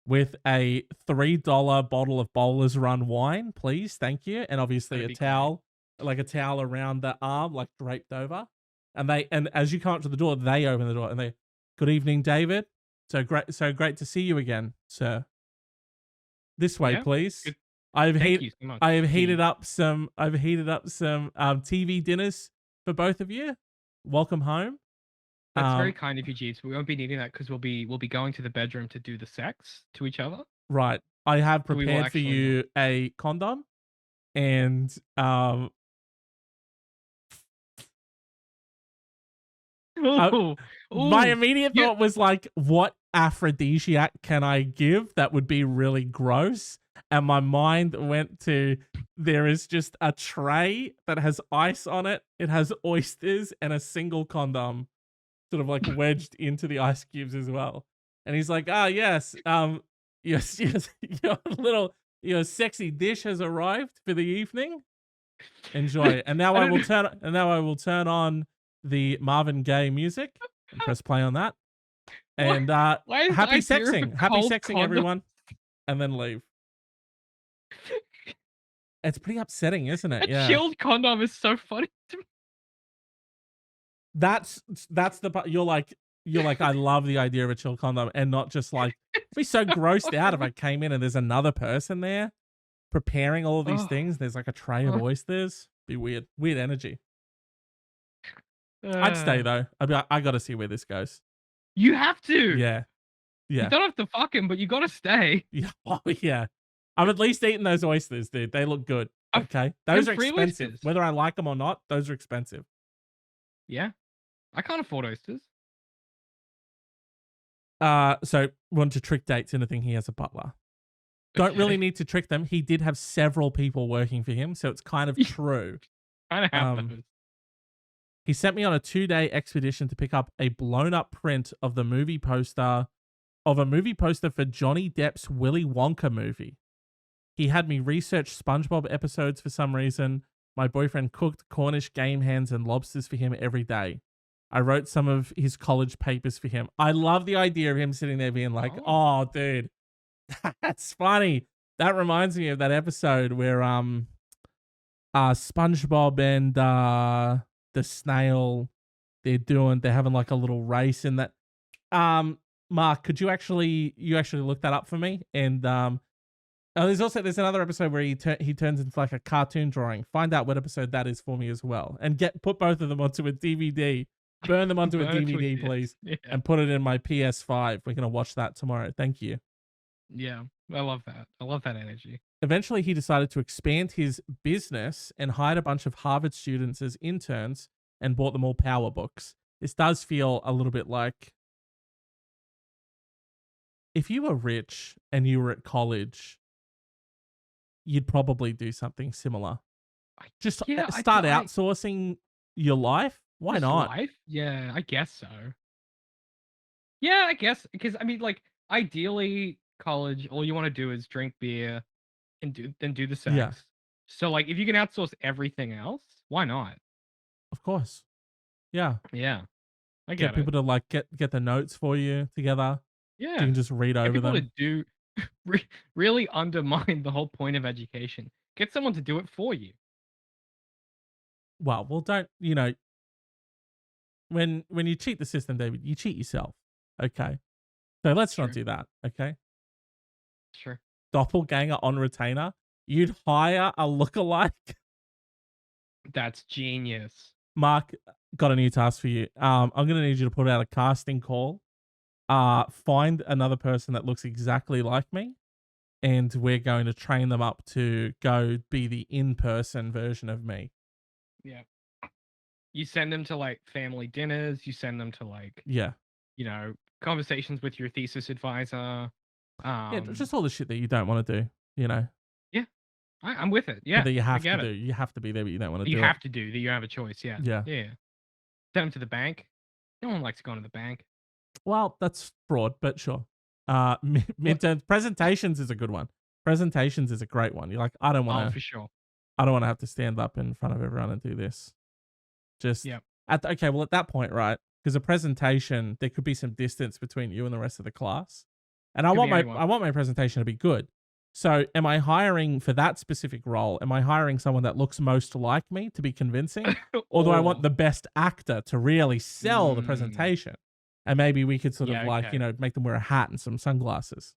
with a $3 bottle of Bowler's Run wine, please, thank you, and obviously That'd a be towel, like a towel around the arm, like draped over. And as you come up to the door, they open the door and they, good evening, David. So great to see you again, sir. This way, Yeah, please. good. I have Thank you so much. heated up some TV dinners for both of you. Welcome home. That's very kind of you, Jeeves. We won't be needing that because we'll be going to the bedroom to do the sex to each other. Right. I have So we will prepared for actually you a condom and Ooh, my ooh, immediate yeah. thought was like, what aphrodisiac can I give that would be really gross? And my mind went to, there is just a tray that has ice on it. It has oysters and a single condom sort of like wedged into the ice cubes as well. And he's like, yes, your little your sexy dish has arrived for the evening. Enjoy. And now I I don't will know. turn on the Marvin Gaye music and press play on that. Why, And why is the happy idea of a sexing. Happy cold sexing condom? everyone. And then leave. It's pretty upsetting, isn't it? A Yeah. chilled condom is so funny to me. That's the part you're like, I love the idea of a chill condom and not just like I'd It's be so so grossed out if I funny. came in and there's another person there preparing all of these Oh, things. There's like a tray of oh, oysters. Be weird. Weird energy. I'd stay uh, though. I'd be like, I gotta see where this goes. you have to. Yeah. You Yeah. don't have to fuck him, but you gotta stay. Yeah. Oh yeah. I'm at least eating those oysters, dude. They look good. Uh, Okay. and Those are free expensive. oysters. Whether I like them or not, those are expensive. Yeah, I can't afford oysters. So want to trick dates into thinking he has a butler. Don't really Okay, need to trick them. He did have several people working for him, so it's kind of you true. kind of have Um, those. he sent me on a 2-day expedition to pick up a blown up print of a movie poster for Johnny Depp's Willy Wonka movie. He had me research SpongeBob episodes for some reason. My boyfriend cooked Cornish game hens and lobsters for him every day. I wrote some of his college papers for him. I love the idea of him sitting there being like, Oh, "Oh, dude, that's funny." That reminds me of that episode where SpongeBob and the snail they're having like a little race in that. Mark, could you actually look that up for me? And oh, there's another episode where he turns into like a cartoon drawing. Find out what episode that is for me as well, and put both of them onto a DVD. Burn them onto a burn it to a DVD, disc. please, Yeah, and put it in my PS5. We're gonna watch that tomorrow. Thank you. yeah. I love that. I love that energy. Eventually, he decided to expand his business and hired a bunch of Harvard students as interns and bought them all power books. This does feel a little bit like if you were rich and you were at college, you'd probably do something similar. I, Just yeah, start outsourcing your life. Why just not? life. Yeah, I guess so. Yeah, I guess because I mean, like, ideally, college, all you want to do is drink beer and do the Yeah, sex. So, like, if you can outsource everything else, why not? of course. Yeah. Yeah, I Get get it. people to like get the notes for you together. You Yeah, can just read get over people to them. do really undermine the whole point of education. Get someone to do it for you. Well, don't when you cheat the system, David, you cheat yourself. Okay. So let's not Sure, do that. Okay. sure. Doppelganger on retainer. You'd hire a lookalike. That's genius. Mark, got a new task for you. I'm gonna need you to put out a casting call. Find another person that looks exactly like me, and we're going to train them up to go be the in-person version of me. Yeah. You send them to like family dinners. You send them to like Yeah. conversations with your thesis advisor. Yeah, Um, just all the shit that you don't want to do, yeah, I'm with it. but Yeah, that you I have to get do. it. You have to be there, but you don't want to You do it. have to do that. You have a choice. Yeah, Yeah. yeah. Send them to the bank. No one likes going to the bank. Well, that's fraud, but sure. What? Midterm presentations is a good one. Presentations is a great one. You're like, Oh, for sure. I don't want to have to stand up in front of everyone and do this. Just Yeah. okay, well at that point, right? Because a presentation, there could be some distance between you and the rest of the class. And Could be anyone. I want my presentation to be good. So am I hiring for that specific role? Am I hiring someone that looks most like me to be convincing? Or do I want Or the best actor to really sell the mm, presentation? And maybe we could sort yeah, of like, okay. make them wear a hat and some sunglasses.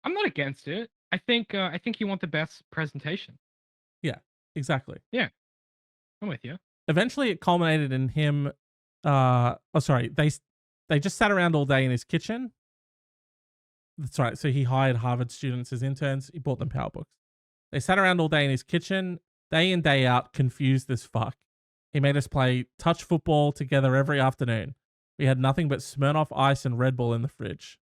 I'm not against it. I think you want the best presentation. Yeah, exactly. Yeah, I'm with you. Eventually it culminated in him they just sat around all day in his kitchen. That's right. So he hired Harvard students as interns. He bought them power books. They sat around all day in his kitchen, day in, day out, confused as fuck. He made us play touch football together every afternoon. We had nothing but Smirnoff Ice and Red Bull in the fridge.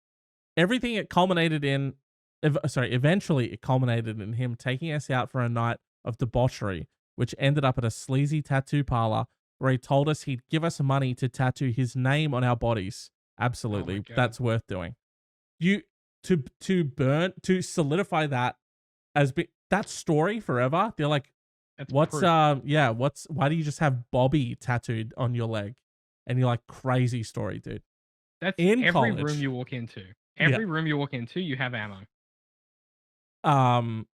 Everything it culminated in, eventually it culminated in him taking us out for a night of debauchery, which ended up at a sleazy tattoo parlor where he told us he'd give us money to tattoo his name on our bodies. Oh my Absolutely. god. That's worth doing. You to solidify that as that story forever. They're like, That's what's proof. why do you just have Bobby tattooed on your leg? And you're like, crazy story, dude. That's In every room college, you walk into. yeah. Every room you walk into, you have ammo. Um,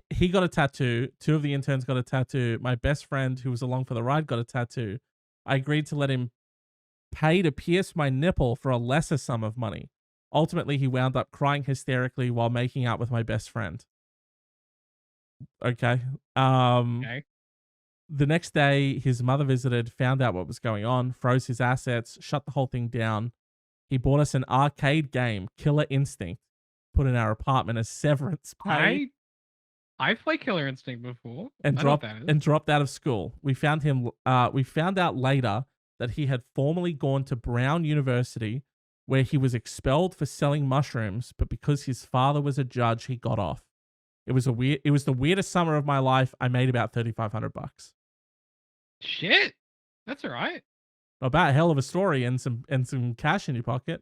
he got a tattoo. Two of the interns got a tattoo. My best friend, who was along for the ride, got a tattoo. I agreed to let him pay to pierce my nipple for a lesser sum of money. Ultimately, he wound up crying hysterically while making out with my best friend. Okay. Okay. The next day, his mother visited, found out what was going on, froze his assets, shut the whole thing down. He bought us an arcade game, Killer Instinct, put in our apartment as severance pay, I've played Killer Instinct before. and I know what that is. dropped out of school. We found him. We found out later that he had formerly gone to Brown University, where he was expelled for selling mushrooms, but because his father was a judge, he got off. It was the weirdest summer of my life. I made about $3,500. Shit. That's all right. About a hell of a story and some cash in your pocket.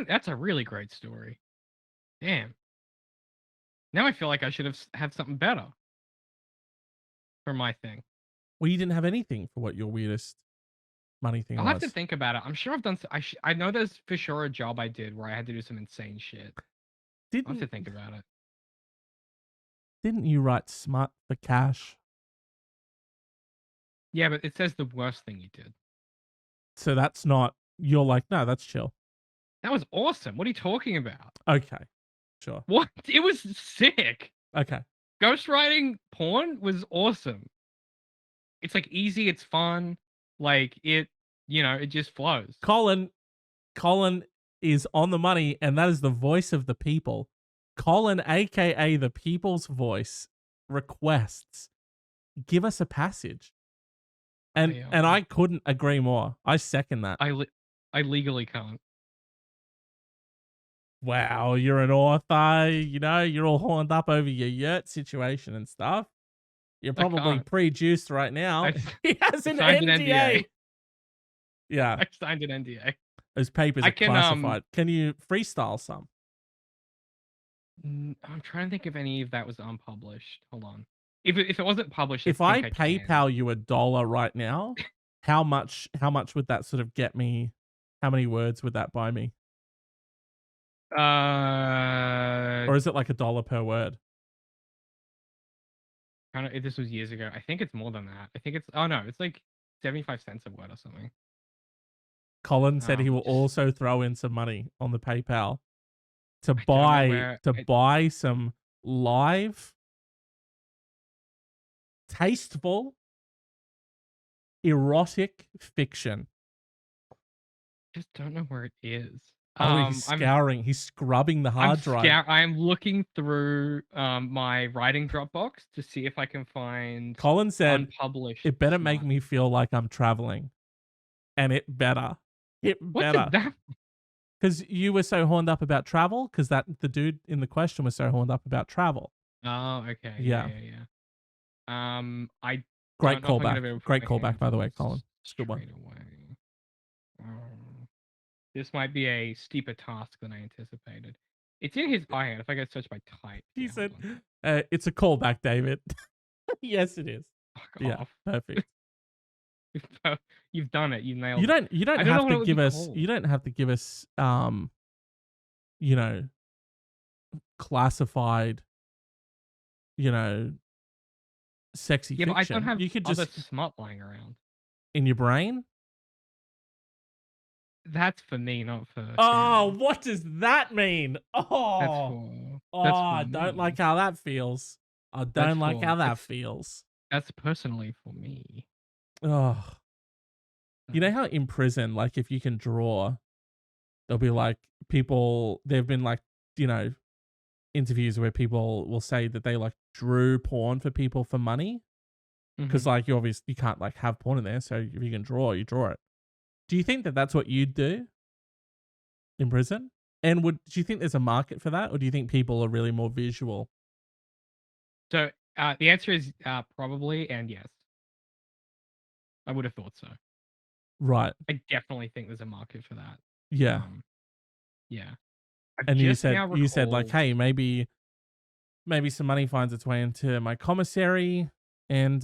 That's a really great story. Damn. Now I feel like I should have had something better for my thing. Well, you didn't have anything for what your weirdest money thing I'll have to was. think about it. I'm sure I've done. I know there's for sure a job I did where I had to do some insane shit. I'll have to Didn't think about it. didn't you write smart for cash? Yeah, but it says the worst thing you did. So that's not. You're like, no, that's chill. That was awesome. What are you talking about? Okay, sure. What? It was sick. Okay. Ghostwriting porn was awesome. It's like easy. It's fun. Like it. It just flows. Colin is on the money, and that is the voice of the people. Colin, aka the people's voice, requests, give us a passage. And I couldn't agree more. I second that. I legally can't. Wow, you're an author, you're all horned up over your yurt situation and stuff. You're I probably can't. pre-juiced right now. I He has an signed an NDA. NDA. Yeah, I signed an NDA. those papers I are can classified. Can you freestyle some? I'm trying to think if any of that was unpublished. Hold on. If it wasn't published, If I I think I can. PayPal you $1 right now, how much would that sort of get me? How many words would that buy me? Or is it like $1 per word? If this was years ago, I think it's more than that. I think it's no, it's like 75 cents a word or something. Colin said he will also throw in some money on the PayPal to I buy some live, tasteful, erotic fiction. just don't know where it is. Oh, he's scouring. He's scrubbing the hard drive. I'm looking through my writing Dropbox to see if I can find Colin said, unpublished. it better make me feel like I'm traveling. And it better. It better. What's that? Because you were so horned up about travel, because the dude in the question was so horned up about travel. Oh, okay. Yeah. I Great don't know if I'm gonna be callback. able to put Great my callback, hands by the on way, this Colin. It's a good one. straight away. This might be a steeper task than I anticipated. It's in his bio. If I go search by type. He Yeah, said, hold it's a callback, David. Yes, it is. on. Fuck Yeah, off. perfect. You've done it. You nailed You it. don't I don't know have what it to would give be us called. you don't have to give us classified, sexy Yeah, fiction. but I don't have you could other just smut lying around. in your brain. That's for me, not for. Oh, Karen. what does that mean? That's Oh, for. That's for I don't me. like how that feels. I don't like how that feels. That's personally for me. Oh, you know how in prison, like if you can draw, there'll be like people. There've been like interviews where people will say that they like drew porn for people for money because like you can't like have porn in there. So if you can draw, you draw it. Do you think that that's what you'd do in prison? And do you think there's a market for that, or do you think people are really more visual? So the answer is probably and yes. I would have thought so. Right. I definitely think there's a market for that. Yeah. Yeah. I've And you just said now like, recalled. hey, maybe some money finds its way into my commissary, and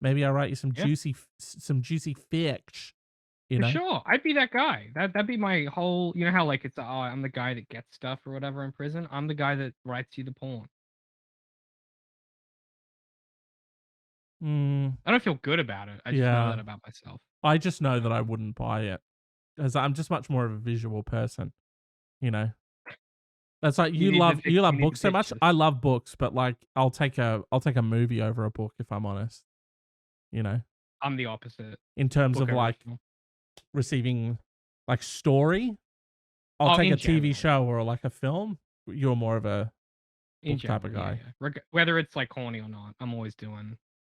maybe I'll write you Yeah, some juicy fiction. You for know? sure. I'd be that guy. That'd be my whole. You know how like it's I'm the guy that gets stuff or whatever in prison. I'm the guy that writes you the porn. Mm, I don't feel good about it. I just know yeah. that about myself. I just know that I Um, wouldn't buy it because I'm just much more of a visual person. You know? That's like you need the you you love need the books so much. pictures. I love books, but like I'll take a movie over a book if I'm honest. You know, I'm the opposite. in terms Book of over like film. receiving like story, I'll Oh, take a in TV general, show or like a film. You're more of a in book type general, of yeah, guy. yeah. Whether it's like corny or not,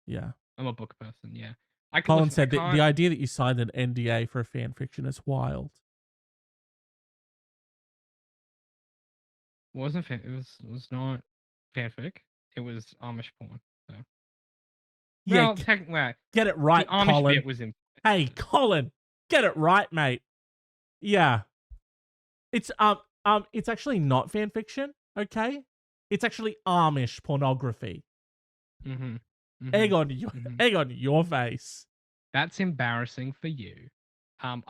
Yeah. I'm a book person. Yeah, I could Colin listen. I said that the can't. idea that you signed an NDA for a fan fiction is wild. Wasn't fan. It was not fanfic. It was Amish porn. So Yeah, well, technically, get it the right, Amish Colin. bit was in. Hey, Colin, get it right, mate. Yeah. It's actually not fan fiction, okay? It's actually Amish pornography. Mm-hmm. Mm-hmm. Egg on your Mm-hmm. egg on your face. That's embarrassing for you.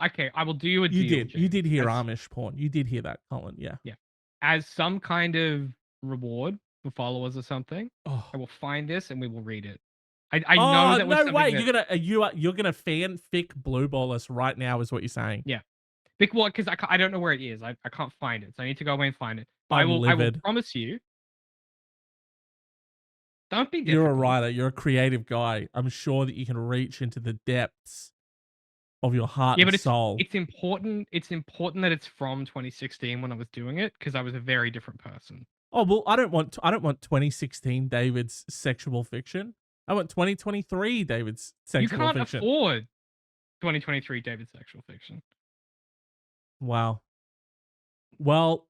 Okay, I will do you a You deal, did. You James. did hear As Amish porn. You did hear that, Colin. Yeah. yeah, as some kind of reward for followers or something, Oh. I will find this and we will read it. I know Oh, that was no way. something that You're gonna fanfic blue ball us right now is what you're saying. yeah. Well, because I don't know where it is. I can't find it, so I need to go away and find it. But I'm I will livid. promise you. Don't be You're a difficult. writer. You're a creative guy. I'm sure that you can reach into the depths of your heart Yeah, and but soul. it's important. It's important that it's from 2016 when I was doing it because I was a very different person. Oh well, I don't want 2016 David's sexual fiction. I want 2023 David's You sexual can't fiction. afford 2023 David sexual fiction. Wow. Well,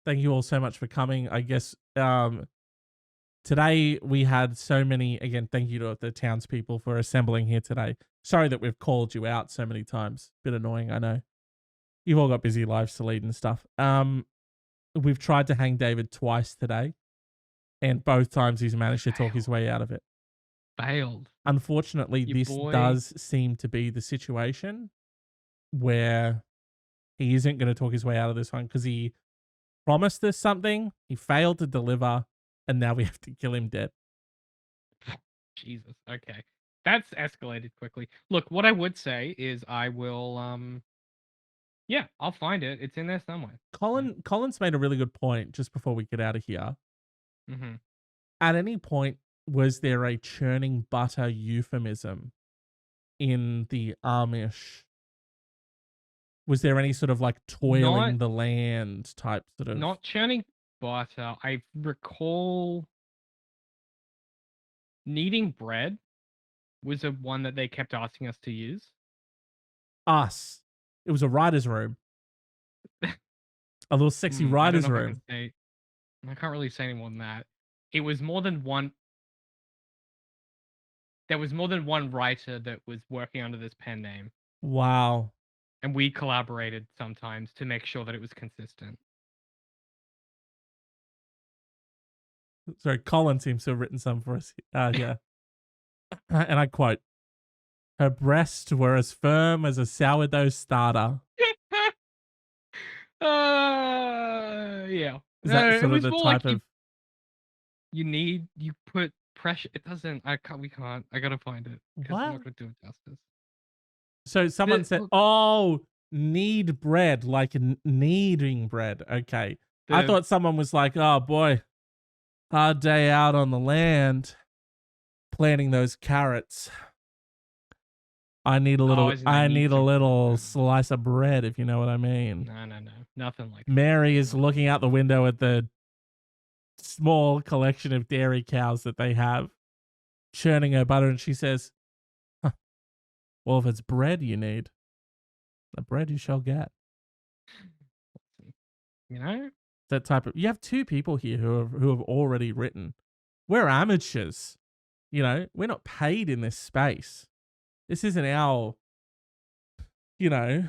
thank you all so much for coming. I guess today we had so many. Again, thank you to the townspeople for assembling here today. Sorry that we've called you out so many times. Bit annoying, I know. You've all got busy lives to lead and stuff. We've tried to hang David twice today, and both times he's managed to talk his Failed. way out of it. Failed. Unfortunately, Your this boy. does seem to be the situation where he isn't going to talk his way out of this one because he promised us something, he failed to deliver, and now we have to kill him dead. Jesus. Okay. That's escalated quickly. Look, what I would say is I will yeah, I'll find it. It's in there somewhere. Colin's made a really good point just before we get out of here. Mm-hmm. At any point, was there a churning butter euphemism in the Amish? Was there any sort of like Not toiling the land type sort of not churning butter. I recall kneading bread was a one that they kept asking us to use. us? It was a writer's room, a little sexy I don't know writer's if I can room. say. I can't really say any more than that. It was more than one. There was more than one writer that was working under this pen name, Wow. and we collaborated sometimes to make sure that it was consistent. Sorry, Colin seems to have written some for us. Yeah. And I quote, her breasts were as firm as a sourdough starter. Yeah. Is that No, it sort of was the more like type of you put pressure. It doesn't. I can't. We can't. I gotta find it because I'm what? not gonna do it justice. So someone said, Look, "Oh, knead bread, like kneading bread." Okay, I the thought someone was like, "Oh boy, hard day out on the land, planting those carrots. oh, isn't I I need need a some. little slice of bread, if you know what I mean." No, no, no, nothing like that. Mary is Nothing. looking out the window at the small collection of dairy cows that they have, churning her butter, and she says, huh, "Well, if it's bread you need, the bread you shall get." You know, That type of, you have two people here who have already written. We're amateurs, you know. We're not paid in this space. This isn't our, you know,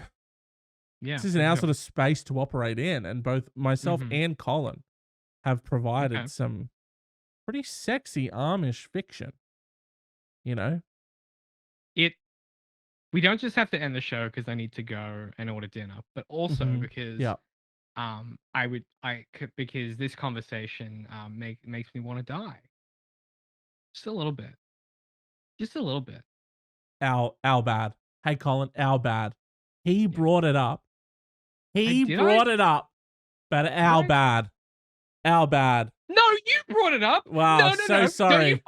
Yeah, This is for our sure. sort of space to operate in, and both myself Mhm. and Colin have Okay. provided some pretty sexy Amish fiction, you know? It we don't just have to end the show because I need to go and order dinner, but also Mhm. because Yeah. because this conversation makes me want to die just a little bit, just a little bit. Our bad. Hey, Colin, our bad. He Yeah. brought it up. I He did I brought it up, but did our I? bad. Our bad. No, you brought it up. Wow, No, no, so no. sorry.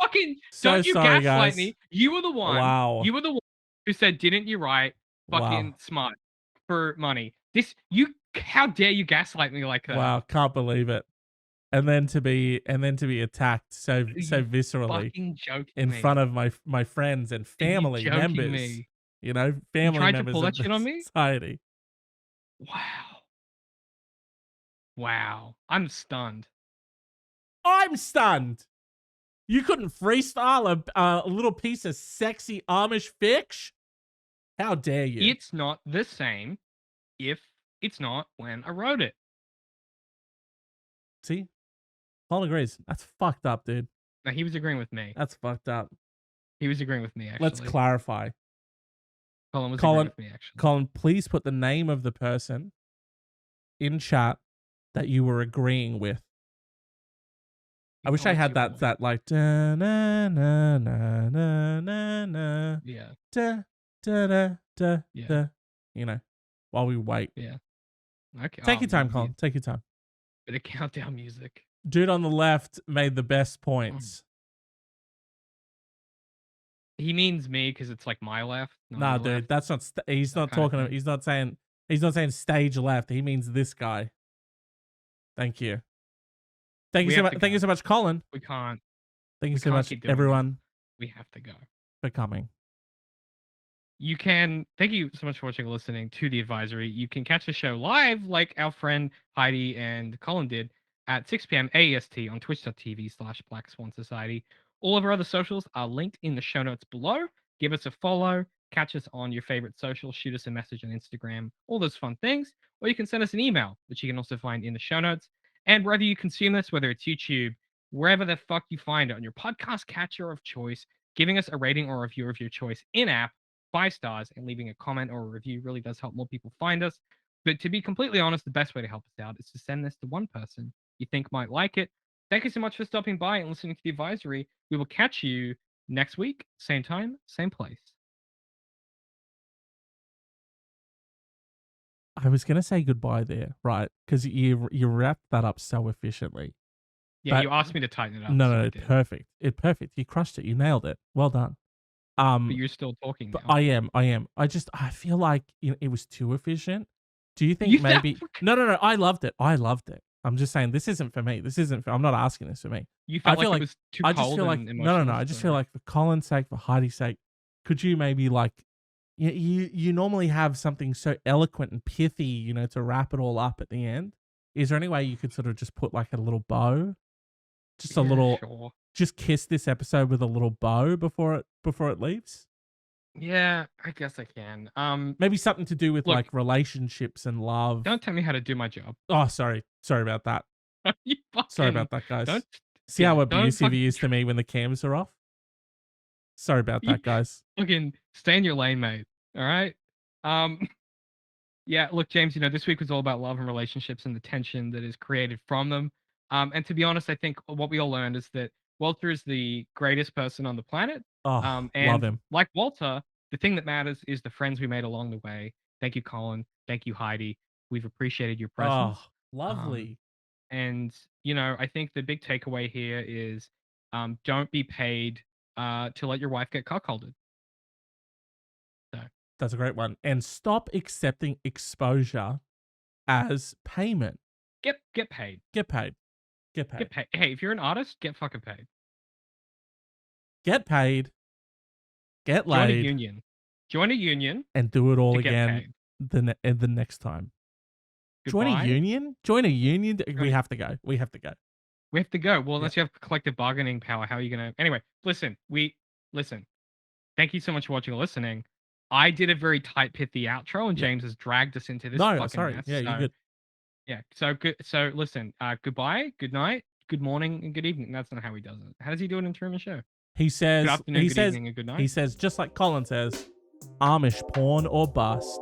So Don't you sorry, gaslight guys. me. You were the one. Wow. You were the one who said, "Didn't you write fucking Wow. smart for money?" This you how dare you gaslight me like that? Wow, can't believe it. And then to be attacked Are so you viscerally fucking joking in me? front of my friends and Are you family joking members, me? You family tried to members pull that of the shit on me? society. Wow. Wow. I'm stunned. I'm stunned. You couldn't freestyle a little piece of sexy Amish fiction? How dare you? It's not the same if it's not when I wrote it. See? Paul agrees. That's fucked up, dude. Now he was agreeing with me. That's fucked up. He was agreeing with me Let's actually. clarify. Colin was agreeing Colin, with me actually. Colin, please put the name of the person in chat that you were agreeing with. I You wish know I it's had your boy. that like da na na na na na na Yeah. da da da da Yeah. da. You know, while we wait. Yeah. Okay. Take your time, Colin. Take your time. Bit of countdown music. Dude on the left made the best Mm. points. He means me because it's like my left, not Nah, your dude, left. that's not. He's That not kind of talking. thing. He's not saying stage left. He means this guy. Thank you. Thank you We so have much. to Thank you go. so much, Colin. We can't. Thank you We so can't much, keep doing this. everyone, We have to go. for coming. You can thank you so much for watching and listening to the advisory. You can catch the show live like our friend Heidi and Colin did at 6 p.m. AEST on twitch.tv/Black Swan Society. All of our other socials are linked in the show notes below. Give us a follow, catch us on your favorite social, shoot us a message on Instagram, all those fun things. Or you can send us an email, which you can also find in the show notes. And wherever you consume this, whether it's YouTube, wherever the fuck you find it on your podcast catcher of choice, giving us a rating or review of your choice in app 5 stars and leaving a comment or a review really does help more people find us. But to be completely honest, the best way to help us out is to send this to one person you think might like it. Thank you so much for stopping by and listening to the advisory. We will catch you next week, same time, same place. I was gonna say goodbye there, right? Because you wrapped that up so efficiently. Yeah, But you asked me to tighten it up, no, so no, I no, did. perfect. Perfect. You crushed it. You nailed it. Well done. But you're still talking But now. I am. I feel like it was too efficient. Do you think You that maybe? No, no, no. I loved it. I loved it. I'm just saying this isn't for me. This isn't. I'm not asking this for me. you I felt feel like it like. was too I just cold feel like and no, no, no. emotionless. I just feel like for Colin's sake, for Heidi's sake, could you maybe like, you normally have something so eloquent and pithy, to wrap it all up at the end. Is there any way you could sort of just put like a little bow, just a yeah, little, sure. just kiss this episode with a little bow before it leaves? Yeah, I guess I can. Maybe something to do with Look, like relationships and love. don't tell me how to do my job. Oh, sorry. Sorry about that. You Sorry fucking about that, guys. don't. See Yeah, how don't abusive fucking he is to me when the cams are off? Sorry about you that, guys. fucking stay in your lane, mate. All right. Um. Yeah. Look, James. This week was all about love and relationships and the tension that is created from them. And to be honest, I think what we all learned is that Walter is the greatest person on the planet. Oh, love And him. like Walter, the thing that matters is the friends we made along the way. Thank you, Colin. Thank you, Heidi. We've appreciated your Oh, presence. Um, lovely. and I think the big takeaway here is don't be paid to let your wife get cuckolded. So That's a great one. And stop accepting exposure as payment. get paid. Get paid. Get paid. Get paid. Hey, if you're an artist, get fucking paid. Get paid. Get Join a laid. union. Join a union And do it all to get again paid. the next time. Join a Goodbye. union? Join a union? We a- have to go. We have to go. We have to go. Well, Yeah. unless you have collective bargaining power, how are you gonna? Anyway, listen. Listen. Thank you so much for watching and listening. I did a very tight, pithy outro, and Yeah. James has dragged us into this No, fucking sorry. mess. Yeah, you're So good. yeah. So good. So listen. Goodbye. Good night. Good morning and good evening. That's not how he does it. How does he do it in Truman Show? He Good says, afternoon. Good evening and good night. he says, just like Colin says, Amish porn or bust.